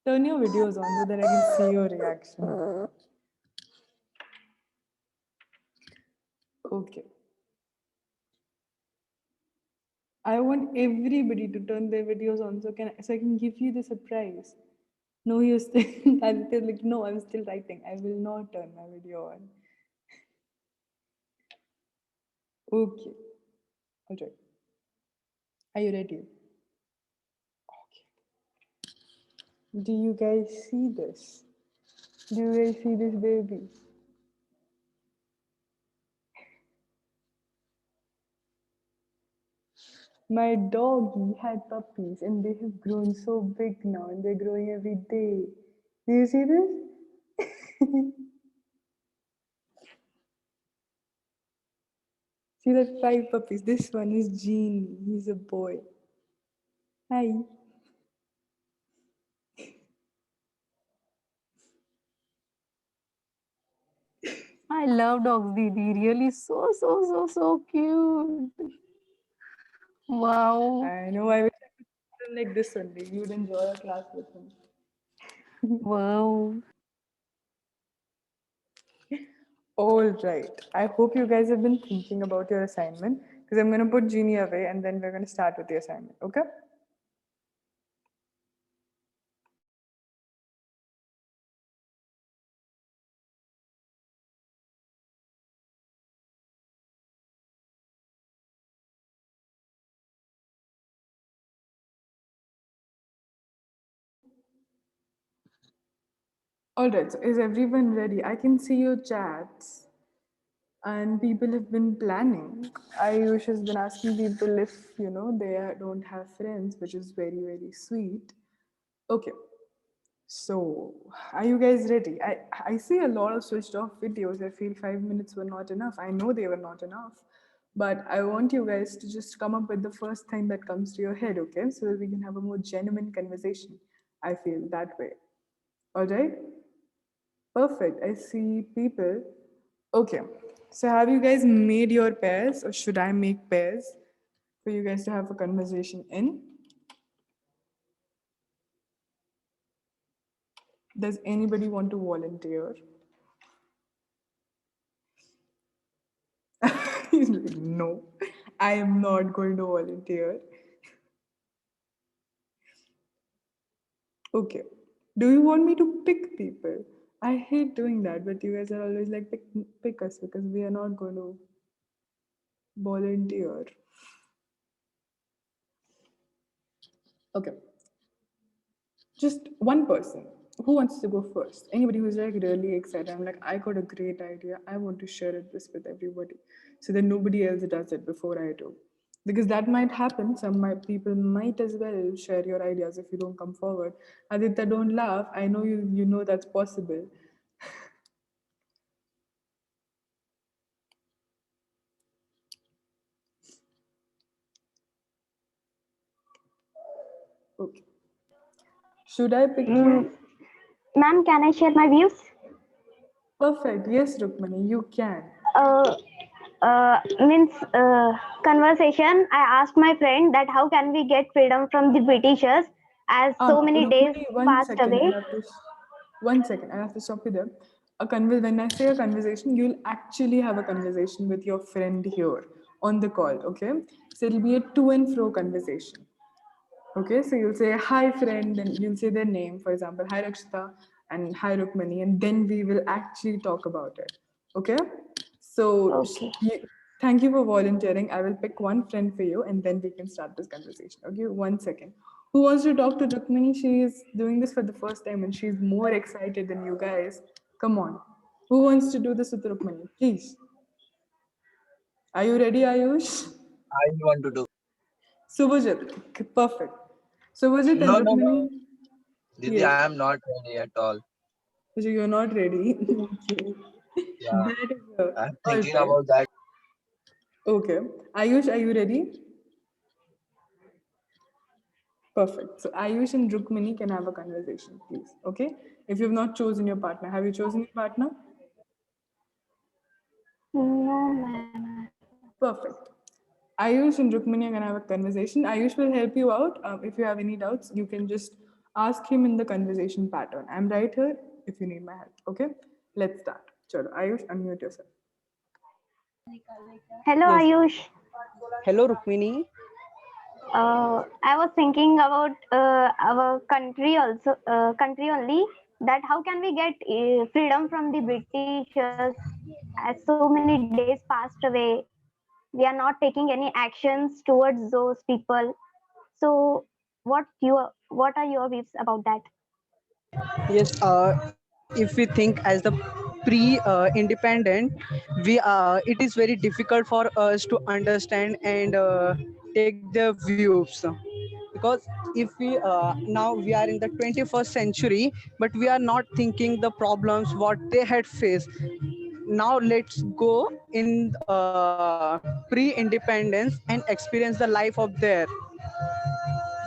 Turn your videos on so that I can see your reaction. Okay. I want everybody to turn their videos on so I can give you the surprise. No, you're still Aditya like, no, I'm still writing. I will not turn my video on. Okay. All right. Are you ready? Okay. Do you guys see this? Do you guys see this baby? My doggy had puppies and they have grown so big now and they're growing every day. Do you see this? See that 5 puppies? This one is Genie. He's a boy. Hi. I love dogs, Didi. Really so cute. Wow. I know I wish I could treat him like this only. You'd enjoy a class with him. Wow. All right. I hope you guys have been thinking about your assignment because I'm going to put Genie away and then we're going to start with the assignment. Okay? All right. So is everyone ready? I can see your chats and people have been planning. Ayush has been asking people if, they don't have friends, which is very, very sweet. Okay. So, are you guys ready? I see a lot of switched off videos. I feel 5 minutes were not enough. I know they were not enough. But I want you guys to just come up with the first thing that comes to your head, okay? So that we can have a more genuine conversation. I feel that way. All right? Perfect. I see people. Okay. So, have you guys made your pairs, or should I make pairs for you guys to have a conversation in? Does anybody want to volunteer? He's like, no, I am not going to volunteer. Okay. Do you want me to pick people? I hate doing that, but you guys are always like, pick us because we are not going to volunteer. Okay. Just one person. Who wants to go first? Anybody who's like really excited. I'm like, I got a great idea. I want to share this with everybody. So that nobody else does it before I do. Because that might happen. People might as well share your ideas if you don't come forward. Aditya, don't laugh. I know you know that's possible. Okay. Should I pick you? Ma'am, can I share my views? Perfect. Yes, Rukmani, you can. Uh, means conversation. I asked my friend that how can we get freedom from the Britishers as so many days Rukmini, one passed second. away. One second. I have to stop you there. When I say a conversation, you'll actually have a conversation with your friend here on the call. Okay, so it'll be a to and fro conversation. Okay, so you'll say hi friend, and you'll say their name, for example, hi Rakshita and hi Rukmani, and then we will actually talk about it. Okay, so Okay. thank you for volunteering. I will pick one friend for you, and then we can start this conversation. Okay, one second. Who wants to talk to Rukmani? She is doing this for the first time, and she's more excited than you guys. Come on, who wants to do this with Rukmani? Please. Are you ready, Ayush? I want to do. Subhajit, perfect. Subhajit and No, no, Rukmani. no. Didi, Yes. I am not ready at all. So you're not ready. Okay. Yeah, That is I'm all thinking right. about that. Okay. Ayush, are you ready? Perfect. So Ayush and Rukmini can have a conversation, please. Okay. If you've not chosen your partner, have you chosen your partner? No, ma'am. Perfect. Ayush and Rukmini are gonna have a conversation. Ayush will help you out. If you have any doubts, you can just ask him in the conversation pattern. I'm right here if you need my help. Okay. Let's start. Chalo. Ayush, unmute yourself. Hello, Yes. Ayush. Hello, Rukmini. I was thinking about our country also, country only. That how can we get freedom from the Britishers as so many days passed away? We are not taking any actions towards those people. So, what are your views about that? Yes. If we think as the pre-independent, it is very difficult for us to understand and take their views, because if we now we are in the 21st century, but we are not thinking the problems what they had faced. Now let's go in pre-independence and experience the life of there.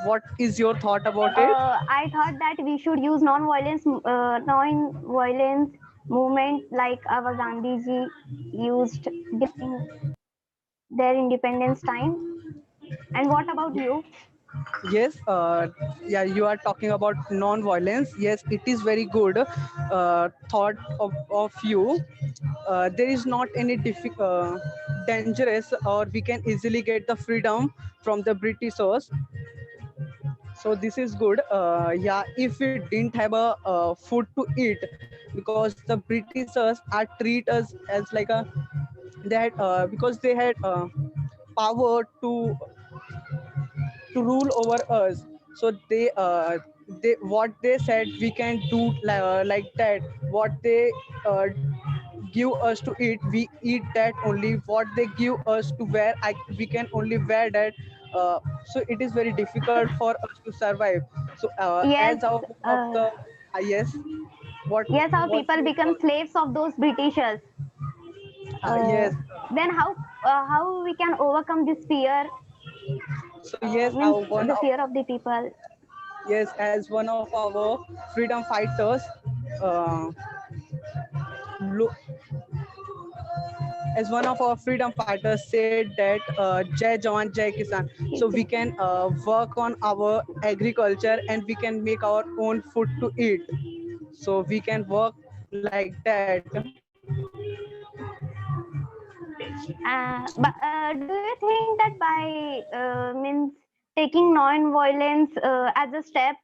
What is your thought about it? I thought that we should use non-violence movement like our Gandhiji used during their independence time. And what about you? Yes, yeah, you are talking about non-violence. Yes, it is very good thought of you. There is not any dangerous, or we can easily get the freedom from the Britishers. So this is good. Yeah, if we didn't have a food to eat, because the Britishers are treat us as like a, they had because they had power to rule over us. So they what they said we can do like that. What they uh, give us to eat, we eat that only. What they give us to wear, we can only wear that. So it is very difficult for us to survive. So Yes, as our one of uh, the yes, what yes, our what's people your become thought? slaves of those Britishers. Uh, Yes. then how we can overcome this fear? So yes, Means our one the of, fear of the people. yes, as one of our freedom fighters, uh, lo- as one of our freedom fighters said that Jai Jawan Jai Kisan. So we can work on our agriculture and we can make our own food to eat. So we can work like that. But do you think that by means taking non-violence as a step,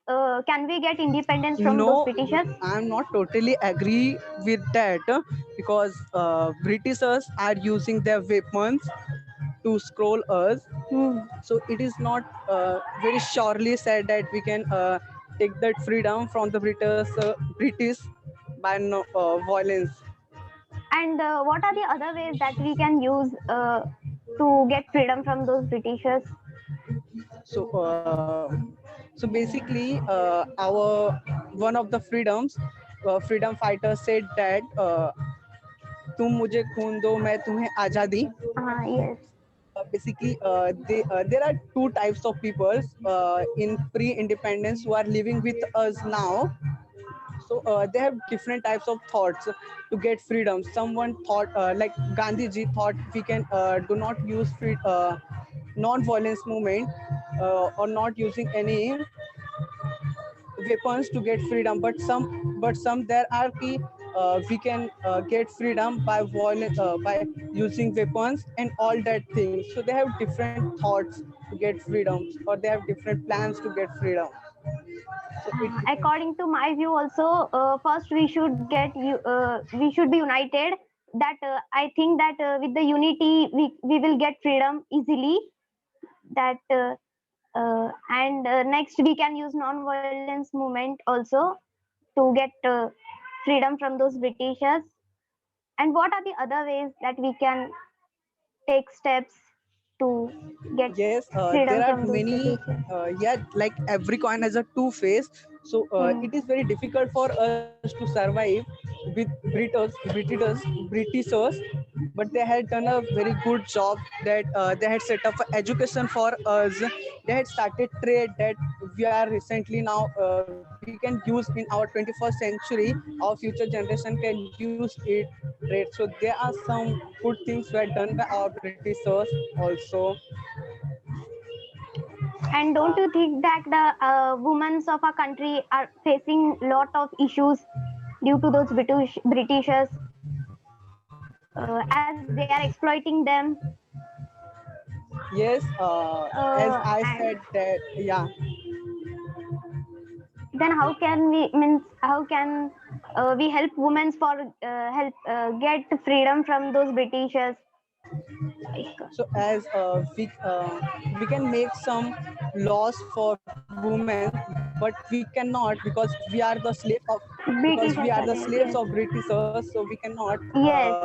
can we get independence from those No, Britishers? I'm not totally agree with that, because Britishers are using their weapons to scroll us. Hmm. So it is not very surely said that we can take that freedom from the British by no, violence. And what are the other ways that we can use to get freedom from those Britishers? So so basically our one of the freedom fighters said that तुम मुझे खून दो मैं तुम्हें आजादी. Yes. Basically there are two types of people in pre-independence who are living with us now. So they have different types of thoughts to get freedom. Someone thought like Gandhiji thought we can do not use non-violence movement, or not using any weapons to get freedom. But some there are we can get freedom by violence, by using weapons and all that things. So they have different thoughts to get freedom, or they have different plans to get freedom. So it According to my view, also, first we should be united. That I think that with the unity we will get freedom easily. That and next we can use non-violence movement also to get freedom from those Britishers. And what are the other ways that we can take steps to get yes, there freedom are from those many. Britishers? Yeah, like every coin has a two face. So Hmm. it is very difficult for us to survive with Britishers, but they had done a very good job. That they had set up education for us. They had started trade that we are recently now we can use in our 21st century. Our future generation can use it. Trade. So there are some good things were done by our Britishers also. And don't you think that the women of our country are facing lot of issues due to those Britishers, as they are exploiting them? Yes, as I And said that, yeah. then how can we help women for help get freedom from those Britishers? Like, So as we can make some laws for women, but we cannot, because we are the Britishers are there, slaves of yes. Britishers. So we cannot Yes.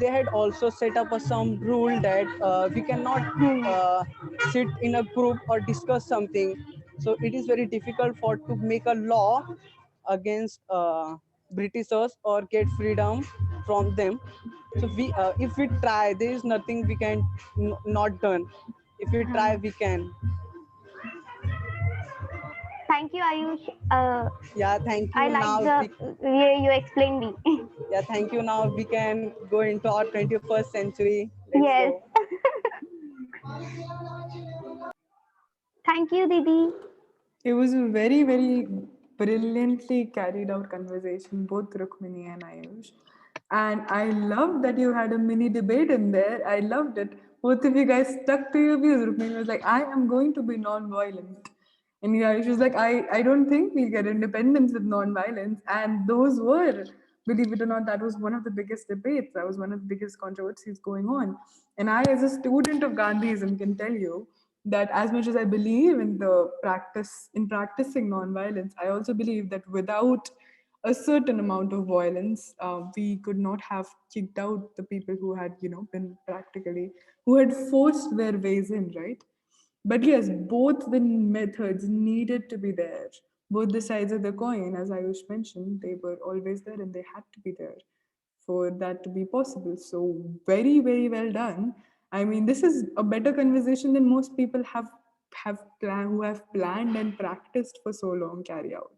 they had also set up some rule that we cannot Hmm. uh, sit in a group or discuss something. So it is very difficult for to make a law against Britishers or get freedom from them. So we, if we try, there is nothing we can not done. If we try, we can. Thank you, Ayush. Yeah, thank I you. like Now the we, way you explained me. yeah, thank you. Now we can go into our 21st century. Let's Yes. go. Thank you, Didi. It was a very, very brilliantly carried out conversation, both Rukmini and Ayush. And I loved that you had a mini debate in there. I loved it. Both of you guys stuck to your views. Rukmini was like, I am going to be non-violent. And Ayush was like, I don't think we'll get independence with non-violence. And those were, believe it or not, that was one of the biggest debates. That was one of the biggest controversies going on. And I, as a student of Gandhism, can tell you that as much as I believe in the practice in practicing nonviolence, I also believe that without a certain amount of violence, we could not have kicked out the people who had, been practically who had forced their ways in, right? But yes, both the methods needed to be there. Both the sides of the coin, as Ayush mentioned, they were always there and they had to be there for that to be possible. So very, very well done. I mean, this is a better conversation than most people who have planned and practiced for so long carry out.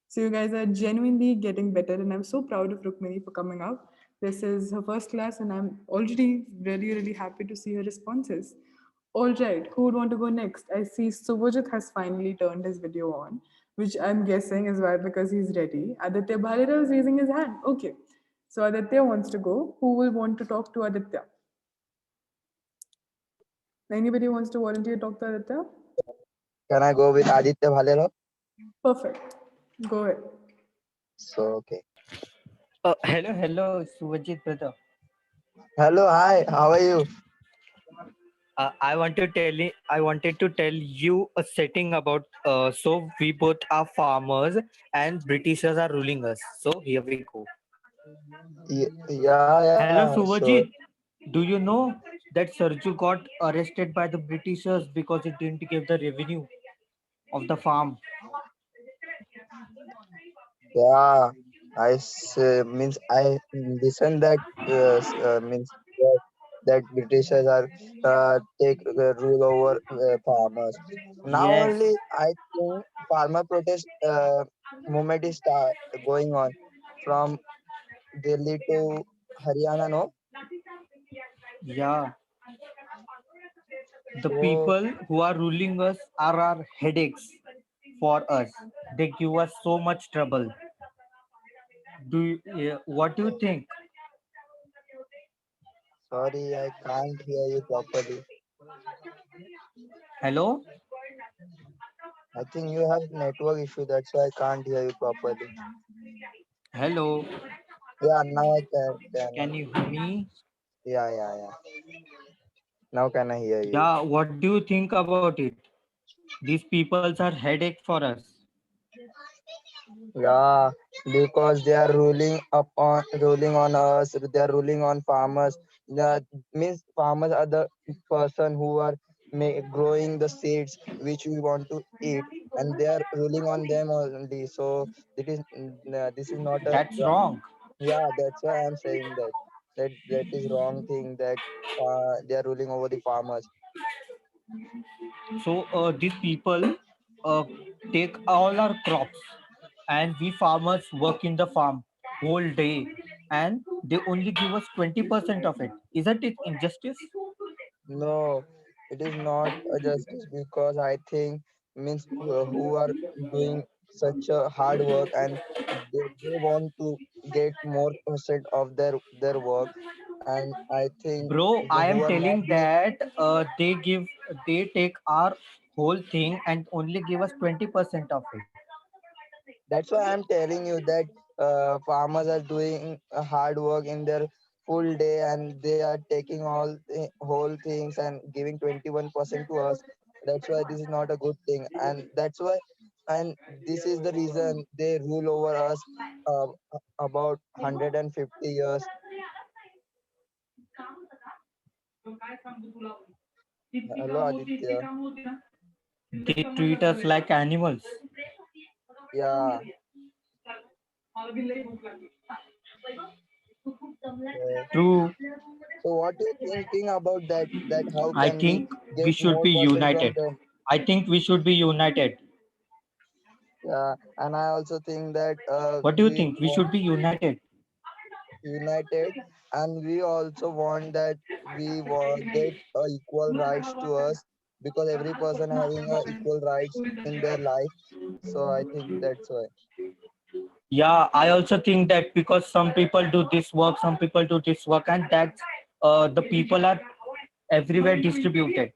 So you guys are genuinely getting better, and I'm so proud of Rukmini for coming up. This is her first class, and I'm already really, really happy to see her responses. All right, who would want to go next? I see Suvajit has finally turned his video on, which I'm guessing is why because he's ready. Aditya Bhalira is raising his hand. Okay, so Aditya wants to go. Who will want to talk to Aditya? Anybody wants to volunteer to talk to Aditya? Can I go with Aditya Bhalero? Perfect. Go ahead. So okay. Hello, Suvajit brother. Hello, hi. How are you? I wanted to tell you a setting about. So we both are farmers, and Britishers are ruling us. So here we go. Yeah, Hello, yeah, sure. Suvajit. Do you know that Sarju got arrested by the Britishers because he didn't give the revenue of the farm? Yeah, means I listen that means that Britishers are take rule over farmers. Now Yes. only I think farmer protest movement is going on from Delhi to Haryana. No, Yeah. The so people who are ruling us are our headaches for us. They give us so much trouble. What do you think? sorry, I can't hear you properly. Hello? I think you have network issue. That's why I can't hear you properly. Hello? Yeah, now I can. Can you hear me? Yeah, yeah, yeah. Now can I hear you? Yeah, what do you think about it? These peoples are headache for us. Yeah, because they are ruling on us. They are ruling on farmers. That means farmers are the person who are growing the seeds which we want to eat, and they are ruling on them only. So this is not a That's wrong. yeah. That's why I'm saying that is wrong thing that they are ruling over the farmers. So these people uh, take all our crops, and we farmers work in the farm whole day, and they only give us 20% of it. Isn't it injustice? No, it is not a justice because I think means who are doing such a hard work and they want to get more percent of their work, and I think Bro, I who am are not telling doing. that they take our whole thing and only give us 20% of it. That's why I'm telling you that farmers are doing hard work in their full day and they are taking all the whole things and giving 21% to us. That's why this is not a good thing, and that's why, and this is the reason they rule over us about 150 years. Hello, Aditya. They treat us like animals. Yeah. True. So what you thinking about that? That how I can we think we get should more be person from united. them? I think we should be united. Yeah, and I also think that What do you we think? We want should be united. united, and we also want that we get equal rights to us, because every person having equal rights in their life. So I think that's why. Yeah, I also think that because some people do this work, some people do this work, and that the people are everywhere distributed.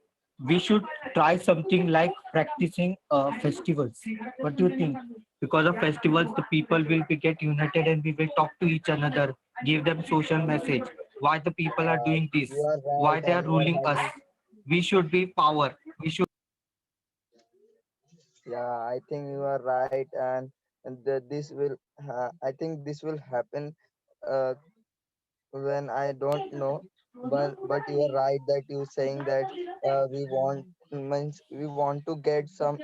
We should try something like practicing festivals. What do you think? Because of festivals, the people will be get united and we will talk to each another, give them social message. Why the people are doing this? You are Why right, they are and you are ruling us? having. We should be power. We should. Yeah, I think you are right, and that this will. I think this will happen uh, when I don't know, but you are right that you saying that we want means we want to get some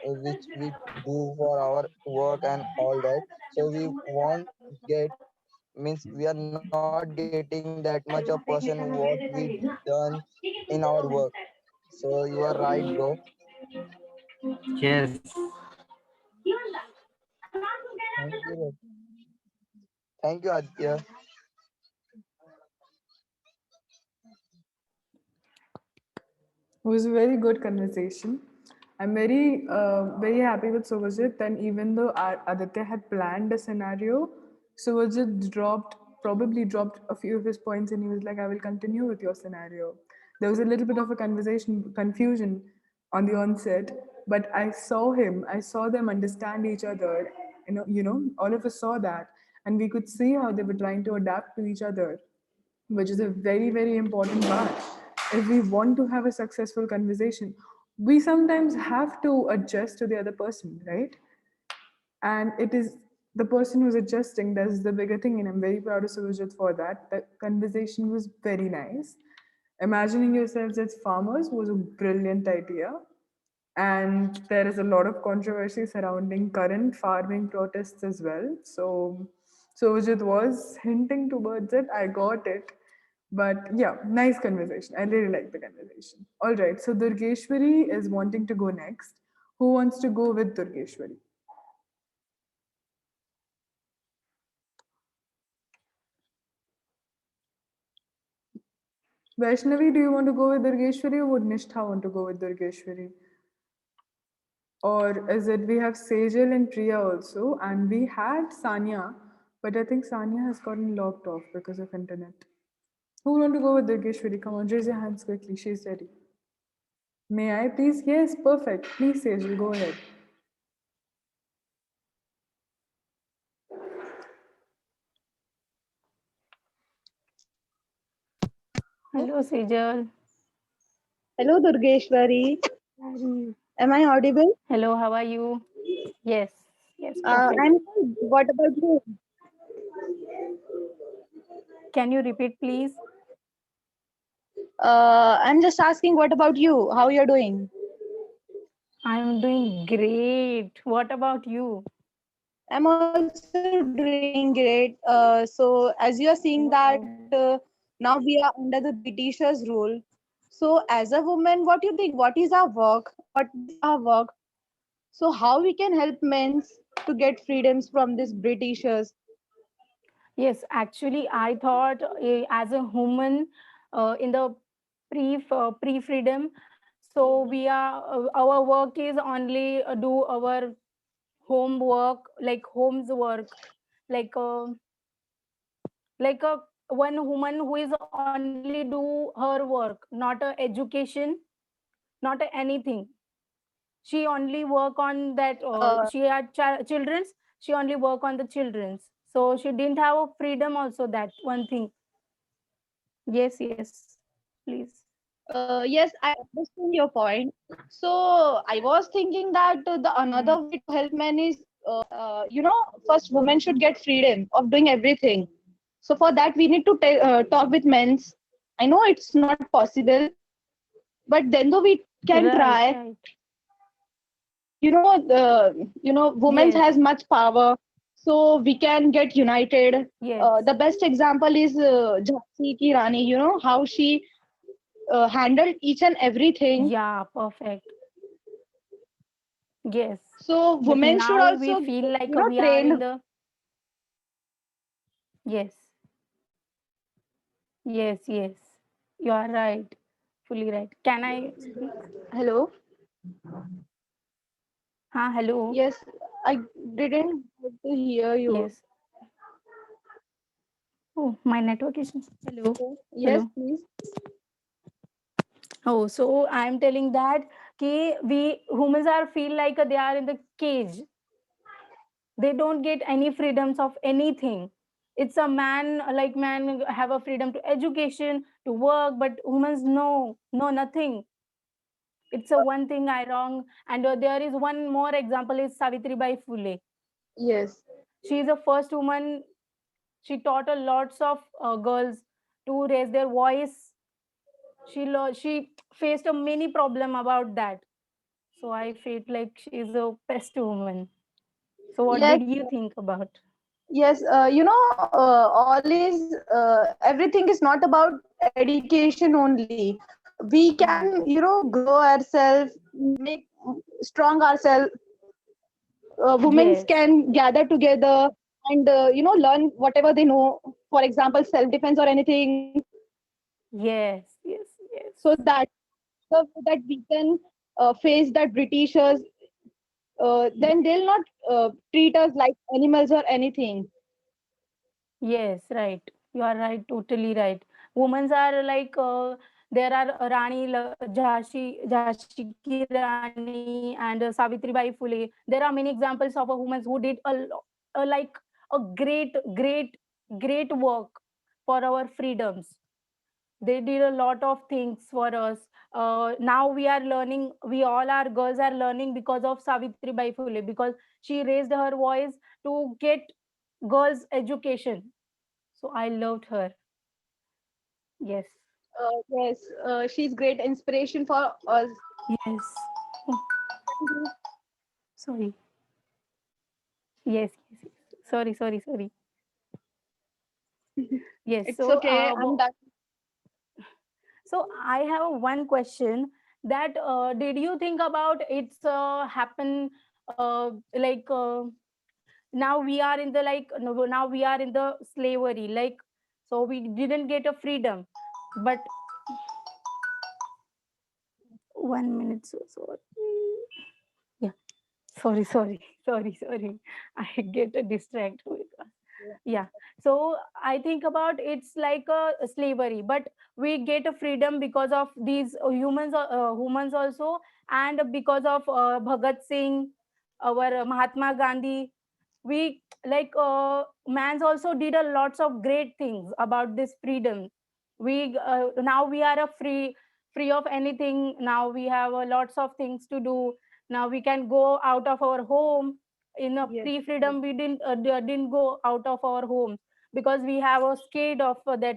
which we do for our work and all that. So we want get means we are not getting that much of person what we done in our work. So you are right, bro. Yes. Thank you. Thank you, Aditya. It was a very good conversation. I'm very happy with Suvajit. And even though Aditya had planned a scenario, Suvajit probably dropped a few of his points, and he was like, "I will continue with your scenario." There was a little bit of a confusion on the onset, but I saw them understand each other. All of us saw that, and we could see how they were trying to adapt to each other, which is a very, very important part. If we want to have a successful conversation, we sometimes have to adjust to the other person, right? And it is the person who's adjusting that's the bigger thing. And I'm very proud of Surajit for that. The conversation was very nice. Imagining yourselves as farmers was a brilliant idea. And there is a lot of controversy surrounding current farming protests as well. So Surajit was hinting towards it. I got it. But yeah, nice conversation. I really like the conversation. All right. So Durgeshwari is wanting to go next. Who wants to go with Durgeshwari? Vaishnavi, do you want to go with Durgeshwari, or would Nishtha want to go with Durgeshwari? Or is it we have Sejal and Priya also, and we had Sanya, but I think Sanya has gotten locked off because of internet. Who want to go with Durgeshwari? Come on, raise your hands quickly. She's ready. May I please? Yes, perfect. Please, Sejal, go ahead. Hello, Sejal. Hello, Durgeshwari. Am I audible? Hello, how are you? Yes, yes, perfect. I'm good. What about you? Can you repeat, please? I'm just asking, what about you? How you're doing? I'm doing great. What about you? I'm also doing great. So as you are seeing that now we are under the Britishers' rule. So as a woman, what do you think? What is our work? What is our work? So how we can help men to get freedoms from these Britishers? Yes, actually, I thought as a woman in the pre freedom, so we are our work is only do our homework, like home's work, like like a one woman who is only do her work, not a education, not a anything. She only work on that. She had children's. She only work on the children's. So she didn't have a freedom also. That one thing. Yes, yes. Please. Yes, I understand your point. So I was thinking that the another way to help men is, first women should get freedom of doing everything. So for that we need to talk with men. I know it's not possible, but then though we can Right, try. right. Women Yes, has much power, so we can get united. yes. The best example is Jhansi ki Rani. You know how she handled each and everything. Yeah, perfect. Yes. So But women should now we also, feel like we are in trained. the, yes, yes, yes. You are right. Fully right. Can I speak? Hello. Hello. Yes, I didn't get to hear you. Yes. Oh, my network is. Hello. Yes, Hello. please. Oh, so I'm telling that we humans are feel like they are in the cage. They don't get any freedoms of anything. It's a man, like man have a freedom to education, to work, but humans no nothing. It's a one thing I wrong. And there is one more example is Savitri Bai Phule. Yes. She is the first woman. She taught a lots of girls to raise their voice. She faced a many problem about that. So I felt like she is a best woman. So what Yes. did you think about? Yes. All is everything is not about education only. We Yeah. can, grow ourselves, make strong ourselves. Women Yes. can gather together and learn whatever they know. For example, self defense or anything, Yes. Yes. Yes. so that we can face that Britishers. Then they'll not treat us like animals or anything. Yes, right. You are right, totally right. Women are like there are Jhansi Ki Rani and Savitri Bai Phule. There are many examples of a women who did like a great work for our freedoms. They did a lot of things for us. Now we are learning. We all our girls are learning because of Savitri Bai Phule, because she raised her voice to get girls education. So I loved her. Yes. Yes, she's great inspiration for us. Yes. Oh, sorry. Yes, yes, yes. Sorry. Yes. It's okay. I'm done. So I have one question that did you think about it's happen like now we are in the like no, now we are in the slavery, like so we didn't get a freedom, but 1 minute, so sorry. Yeah, sorry. I get a distract because yeah. So I think about it's like a slavery, but we get a freedom because of these humans also, and because of Bhagat Singh, our Mahatma Gandhi. We like mans also did a lots of great things about this freedom. We now we are a free of anything. Now we have lots of things to do. Now we can go out of our home. In a Yes. pre-freedom we didn't go out of our homes because we have a scared of that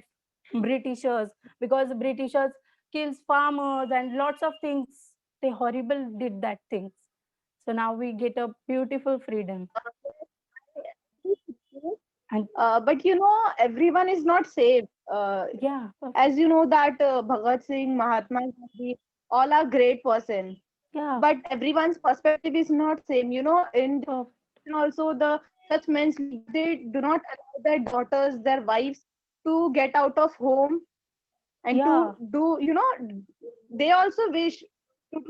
Britishers, because Britishers kills farmers and lots of things. They horrible did that things. So now we get a beautiful freedom. And But everyone is not safe. yeah, As you know that Bhagat Singh, Mahatma Gandhi, all are great person. yeah, But everyone's perspective is not same. In uh, also the such men, they do not allow their daughters, their wives to get out of home and yeah, to do. They also wish to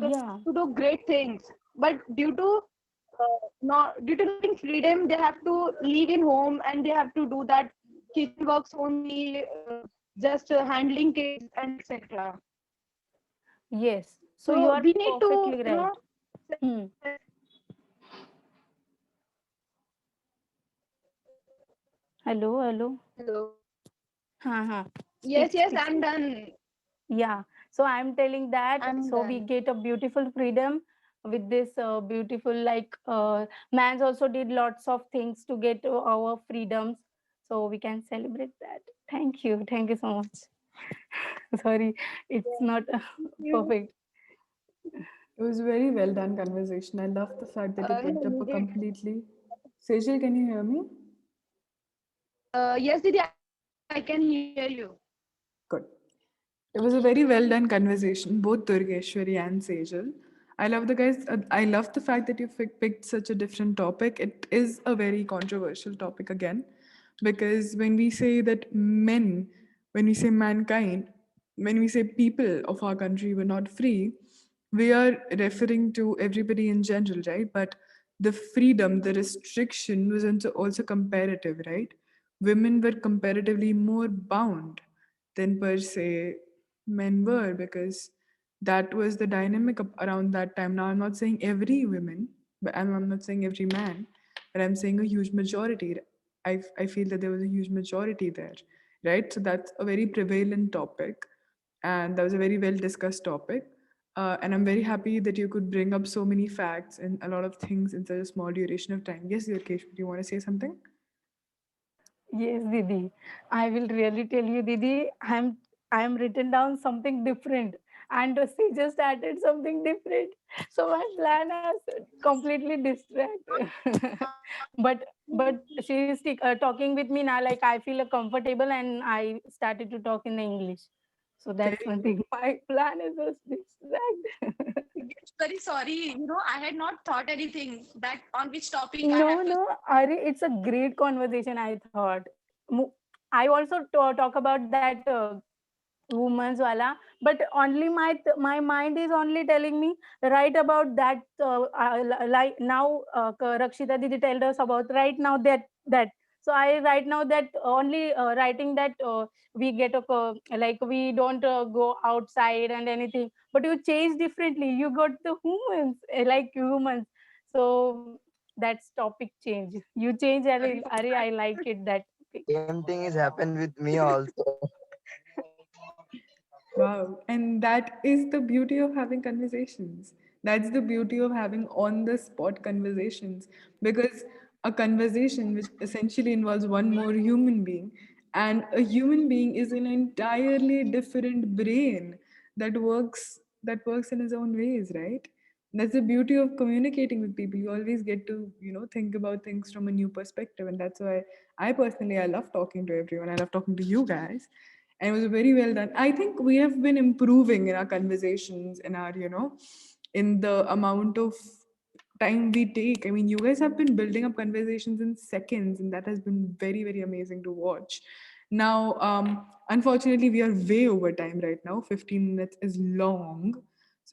yeah. do great things, but due to not getting freedom, they have to live in home and they have to do that kitchen works only, just handling kids and etc. Yes. So you So are we need to, perfectly right. Hmm. Hello. hello. Huh. Yes, Speak, yes, speak, I'm speak. done. Yeah. So I'm telling that. I'm So we done. get a beautiful freedom with this beautiful like man's also did lots of things to get our freedoms. So we can celebrate that. Thank you. Thank you so much. Sorry, it's not perfect. It was a very well done conversation. I love the fact that you Yeah, picked up you a did. completely. Sejal, can you hear me? Yes, Didi, I can hear you. Good. It was a very well done conversation, both Durgeshwari and Sejal. I love the guys. I love the fact that you picked such a different topic. It is a very controversial topic again, because when we say that men, when we say mankind, when we say people of our country were not free, we are referring to everybody in general, right? But the freedom, the restriction was also comparative, right? Women were comparatively more bound than per se men were, because that was the dynamic around that time. Now, I'm not saying every woman, but I'm not saying every man, but I'm saying a huge majority. I feel that there was a huge majority there, right? So that's a very prevalent topic, and that was a very well discussed topic. And I'm very happy that you could bring up so many facts and a lot of things in such a small duration of time. Yes, Yokesh, do you want to say something? Yes, Didi. I will really tell you, Didi. I'm written down something different, and she just added something different. So my plan has completely distracted. but she is talking with me now. Like I feel comfortable, and I started to talk in the English. So that's Very one good. thing. My plan is just distract. Very sorry. I had not thought anything that on which topic I No, have to. no, Ari, it's a great conversation. I thought. I also talk about that woman's wala, but only my mind is only telling me right about that. Like now, Rakshita Didi told us about right now that. So I right now that only writing that we get a like we don't go outside and anything, but you change differently. You got the humans like humans. So that's topic change. You change, Ari, I like it that. Same thing is happened with me also. Wow. And that is the beauty of having conversations. That's the beauty of having on the spot conversations. Because a conversation which essentially involves one more human being, and a human being is an entirely different brain that works in its own ways, right? That's the beauty of communicating with people. You always get to, think about things from a new perspective. And that's why I love talking to everyone. I love talking to you guys, and it was very well done. I think we have been improving in our conversations, in our, in the amount of time we take. I mean, you guys have been building up conversations in seconds, and that has been very, very amazing to watch. Now, unfortunately, we are way over time right now. 15 minutes is long,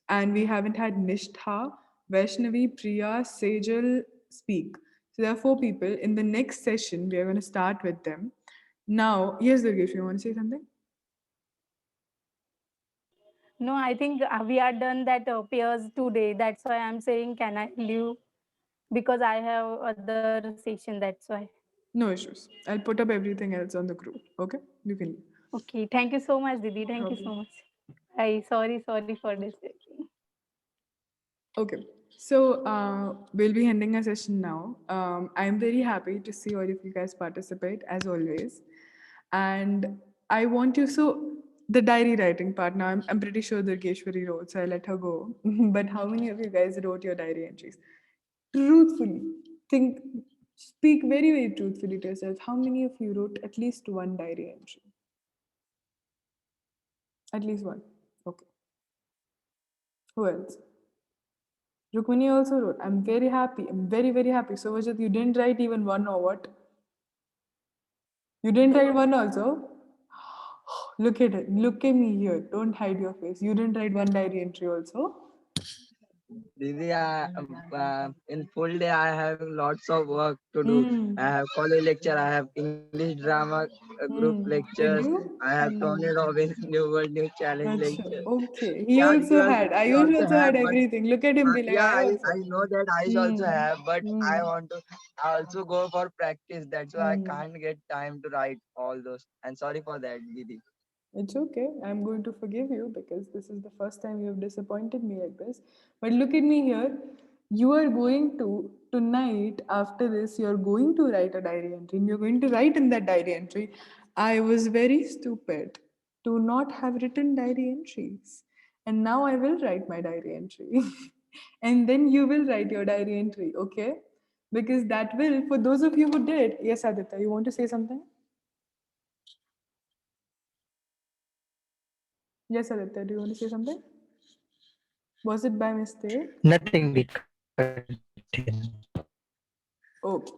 and we haven't had Nishtha, Vaishnavi, Priya, Sejal speak. So there are four people. In the next session, we are going to start with them. Now, yes, Durgesh, you want to say something? No, I think we are done that pairs today. That's why I'm saying, can I leave? Because I have other session. That's why. No issues. I'll put up everything else on the group. Okay? You can leave. Okay. Thank you so much, Didi. No Thank you problem. so much. I sorry for this. Okay. So we'll be ending our session now. I'm very happy to see all of you guys participate as always. And I want you, so the diary writing part now, I'm pretty sure Durgeshwari wrote, so I let her go. But how many of you guys wrote your diary entries? Truthfully, think, speak very, very truthfully to yourself. How many of you wrote at least one diary entry? At least one. Okay. Who else? Rukmini also wrote, I'm very happy. I'm very, very happy. So was it you didn't write even one or what? You didn't write one also? Look at it. Look at me here. Don't hide your face. You didn't write one diary entry also? Didi, in full day I have lots of work to do. I Hmm. have college lecture, I have English drama group lectures, Did I you? have Tony Hmm. Robbins New World New Challenge Achha. lecture. Okay. He Yeah, also had. he Ayush also also have, had but everything. Look at him be like, yeah, I I also. know that I also Hmm. have, but I Hmm. want to. I also go for practice. That's why I Hmm. can't get time to write all those. And sorry for that, Didi. It's okay. I'm going to forgive you because this is the first time you have disappointed me like this. But look at me here. You are going to, tonight, after this, you're going to write a diary entry. And you're going to write in that diary entry, I was very stupid. to not have written diary entries. And now I will write my diary entry. And then you will write your diary entry, okay? Because that will, for those of you who did, yes, Aditya, you want to say something? Yes, Aditya, do you want to say something? Was it by mistake? Nothing, Okay.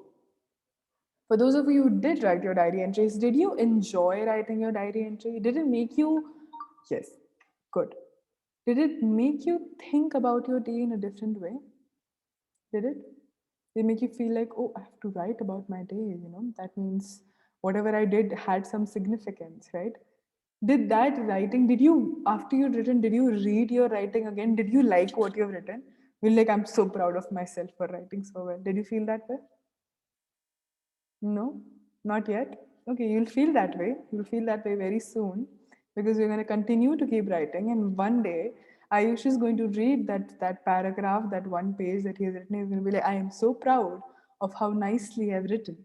For those of you who did write your diary entries, did you enjoy writing your diary entry? Did it make you, yes, good. Did it make you think about your day in a different way? Did it? They make you feel like, oh, I have to write about my day, you know? That means whatever I did had some significance, right? Did that writing, did you, after you'd written, did you read your writing again? Did you like what you've written? You're like, I'm so proud of myself for writing so well. Did you feel that way? No, not yet. Okay, you'll feel that way. You'll feel that way very soon because we're going to continue to keep writing. And one day, Ayush is going to read that paragraph, that one page that he has written. He's going to be like, I am so proud of how nicely I've written.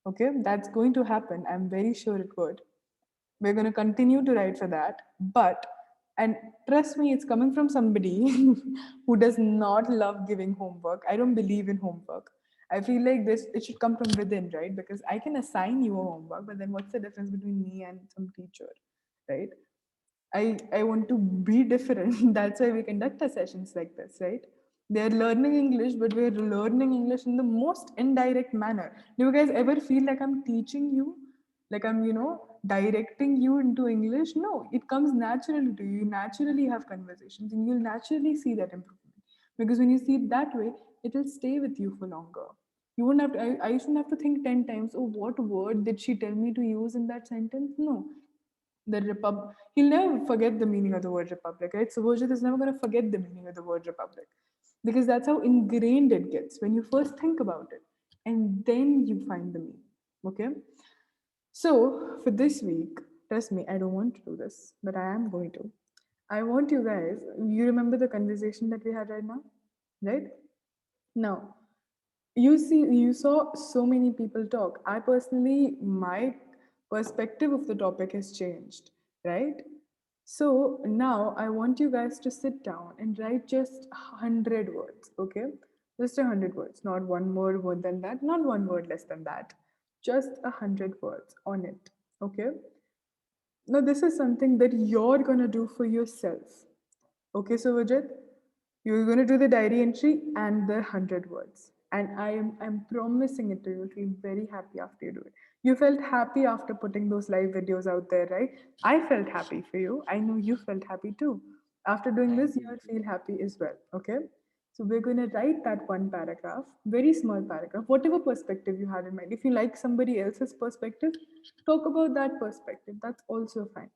Okay, that's going to happen. I'm very sure it would. We're going to continue to write for that. But, and trust me, it's coming from somebody who does not love giving homework. I don't believe in homework. I feel like this, it should come from within, right? Because I can assign you a homework, but then what's the difference between me and some teacher, right? I want to be different. That's why we conduct our sessions like this, right? They're learning English, but we're learning English in the most indirect manner. Do you guys ever feel like I'm teaching you? Like I'm, directing you into English? No, it comes naturally to you. You naturally have conversations and you'll naturally see that improvement. Because when you see it that way, it will stay with you for longer. You wouldn't have to, I shouldn't have to think 10 times, oh, what word did she tell me to use in that sentence? No, the he'll never forget the meaning of the word republic, right? So Subhojit is never going to forget the meaning of the word republic because that's how ingrained it gets when you first think about it and then you find the meaning. Okay, so for this week, trust me, I don't want to do this, but I am going to. I want you guys, you remember the conversation that we had right now, right? Now, you saw so many people talk. I personally, my perspective of the topic has changed, right? So now I want you guys to sit down and write just 100 words, okay? Just 100 words, not one more than that, not one word less than that, just 100 words on it, okay? Now this is something that you're gonna do for yourself. Okay, so Vijit, you're going to do the diary entry and the 100 words. And I'm promising it to you. You'll feel very happy after you do it. You felt happy after putting those live videos out there, right? I felt happy for you. I know you felt happy too. After doing Thank this, you. you'll feel happy as well. Okay. So we're going to write that one paragraph, very small paragraph, whatever perspective you had in mind. If you like somebody else's perspective, talk about that perspective. That's also fine,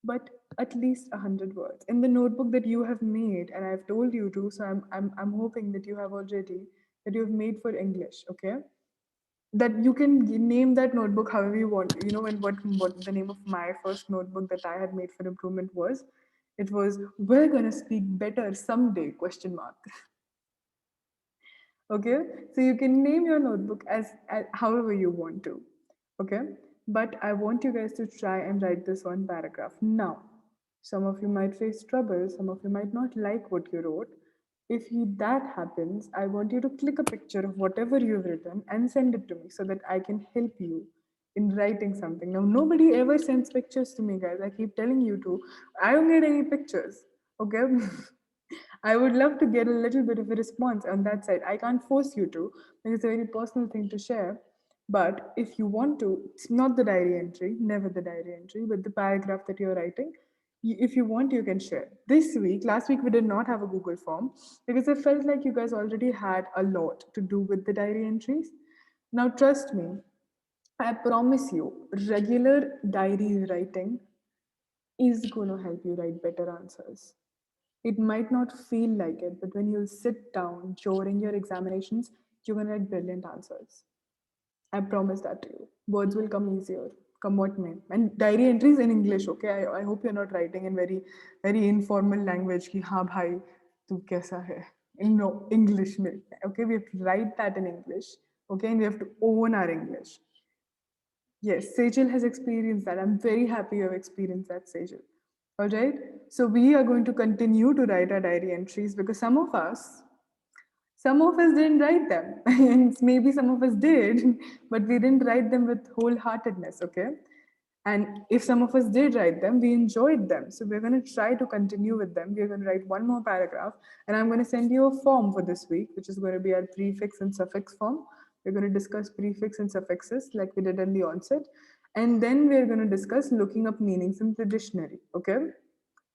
but at least 100 words in the notebook that you have made and I've told you to. So I'm hoping that you have already, that you've made for English, okay? That you can name that notebook however you want. You know, when what the name of my first notebook that I had made for improvement was, it was, we're gonna speak better someday, question mark. Okay, so you can name your notebook as however you want to. Okay, but I want you guys to try and write this one paragraph now. Some of you might face trouble, some of you might not like what you wrote. If that happens, I want you to click a picture of whatever you've written and send it to me so that I can help you in writing something. Now, nobody ever sends pictures to me, guys. I keep telling you to. I don't get any pictures. Okay. I would love to get a little bit of a response on that side. I can't force you to because it's a very personal thing to share. But if you want to, it's not the diary entry, never the diary entry, but the paragraph that you're writing. If you want, you can share. This week, last week, we did not have a Google form because I felt like you guys already had a lot to do with the diary entries. Now, trust me, I promise you, regular diary writing is going to help you write better answers. It might not feel like it, but when you sit down during your examinations, you're going to write brilliant answers. I promise that to you. Words will come easier, come what may. And diary entries in English, okay? I hope you're not writing in very, very informal language, ki, haan bhai, tu kaisa hai? No, English. Okay, we have to write that in English, okay? And we have to own our English. Yes, Sejal has experienced that. I'm very happy you have experienced that, Sejal. All right. So we are going to continue to write our diary entries because some of us didn't write them. And maybe some of us did, but we didn't write them with wholeheartedness, okay? And if some of us did write them, we enjoyed them. So we're going to try to continue with them. We're going to write one more paragraph, and I'm going to send you a form for this week, which is going to be our prefix and suffix form. We're going to discuss prefix and suffixes like we did in the onset. And then we're going to discuss looking up meanings in the dictionary, okay?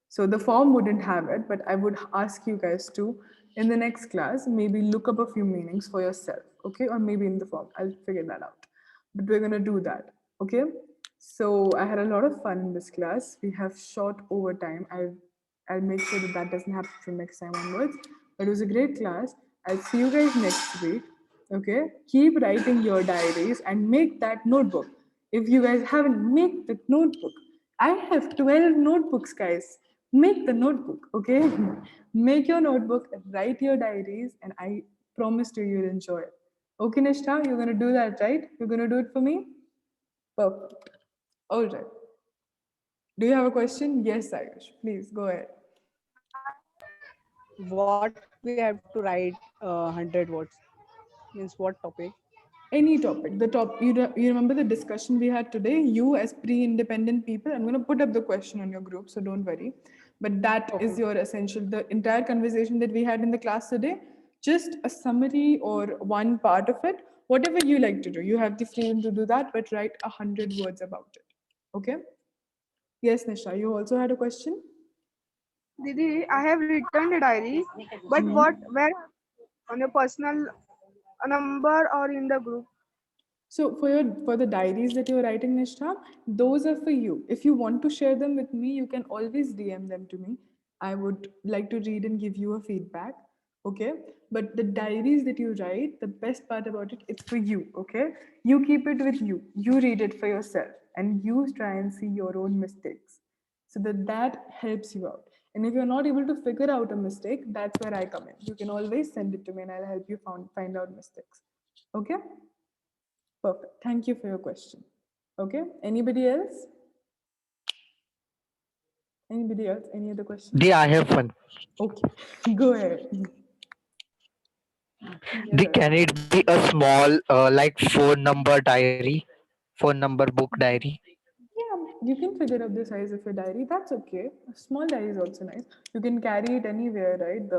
So the form wouldn't have it, but I would ask you guys to, in the next class, maybe look up a few meanings for yourself, okay? Or maybe in the form. I'll figure that out. But we're gonna do that, okay? So I had a lot of fun in this class. We have short overtime. I'll make sure that that doesn't happen from next time onwards. But it was a great class. I'll see you guys next week. Okay? Keep writing your diaries and make that notebook. If you guys haven't, make the notebook. I have 12 notebooks, guys. Make the notebook, okay? Make your notebook, write your diaries, and I promise you you'll enjoy it. Okay, Nishtha, you're gonna do that, right? You're gonna do it for me? Perfect. All right. Do you have a question? Yes, Ayush. Please go ahead. What we have to write 100 words means what topic? Any topic. The top. You remember the discussion we had today? You as pre-independent people. I'm gonna put up the question on your group, so don't worry. But that is Okay. your essential. The entire conversation that we had in the class today, just a summary or one part of it. Whatever you like to do, you have the freedom to do that. But write 100 words about it. Okay. Yes, Nisha. You also had a question. Didi, I have written a diary, but what, where, on your personal number or in the group? So for the diaries that you're writing, Nishtha, those are for you. If you want to share them with me, you can always DM them to me. I would like to read and give you a feedback. Okay. But the diaries that you write, the best part about it, it's for you. Okay. You keep it with you. You read it for yourself and you try and see your own mistakes. So that helps you out. And if you're not able to figure out a mistake, that's where I come in. You can always send it to me and I'll help you find out mistakes. Okay? Perfect. Thank you for your question. Okay. Anybody else? Anybody else? Any other questions? I have one. Okay. Go ahead. Can it be a small, like phone number diary, phone number book diary? Yeah, you can figure out the size of your diary. That's okay. A small diary is also nice. You can carry it anywhere, right?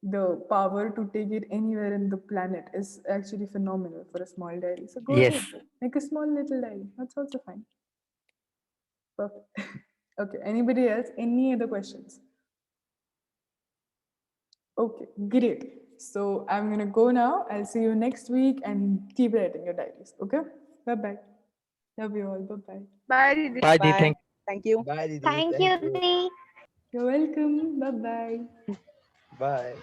The power to take it anywhere in the planet is actually phenomenal for a small diary. So go Yes. ahead. Make a small little diary. That's also fine. Perfect. Okay. Anybody else? Any other questions? Okay, great. So I'm gonna go now. I'll see you next week and keep writing your diaries. Okay? Bye bye. Love you all. Bye bye. Bye, Didi. Bye, Di. Bye. Thank you. Bye, Didi. Thank Thank you, you. Dee. You're welcome. Bye bye. Bye.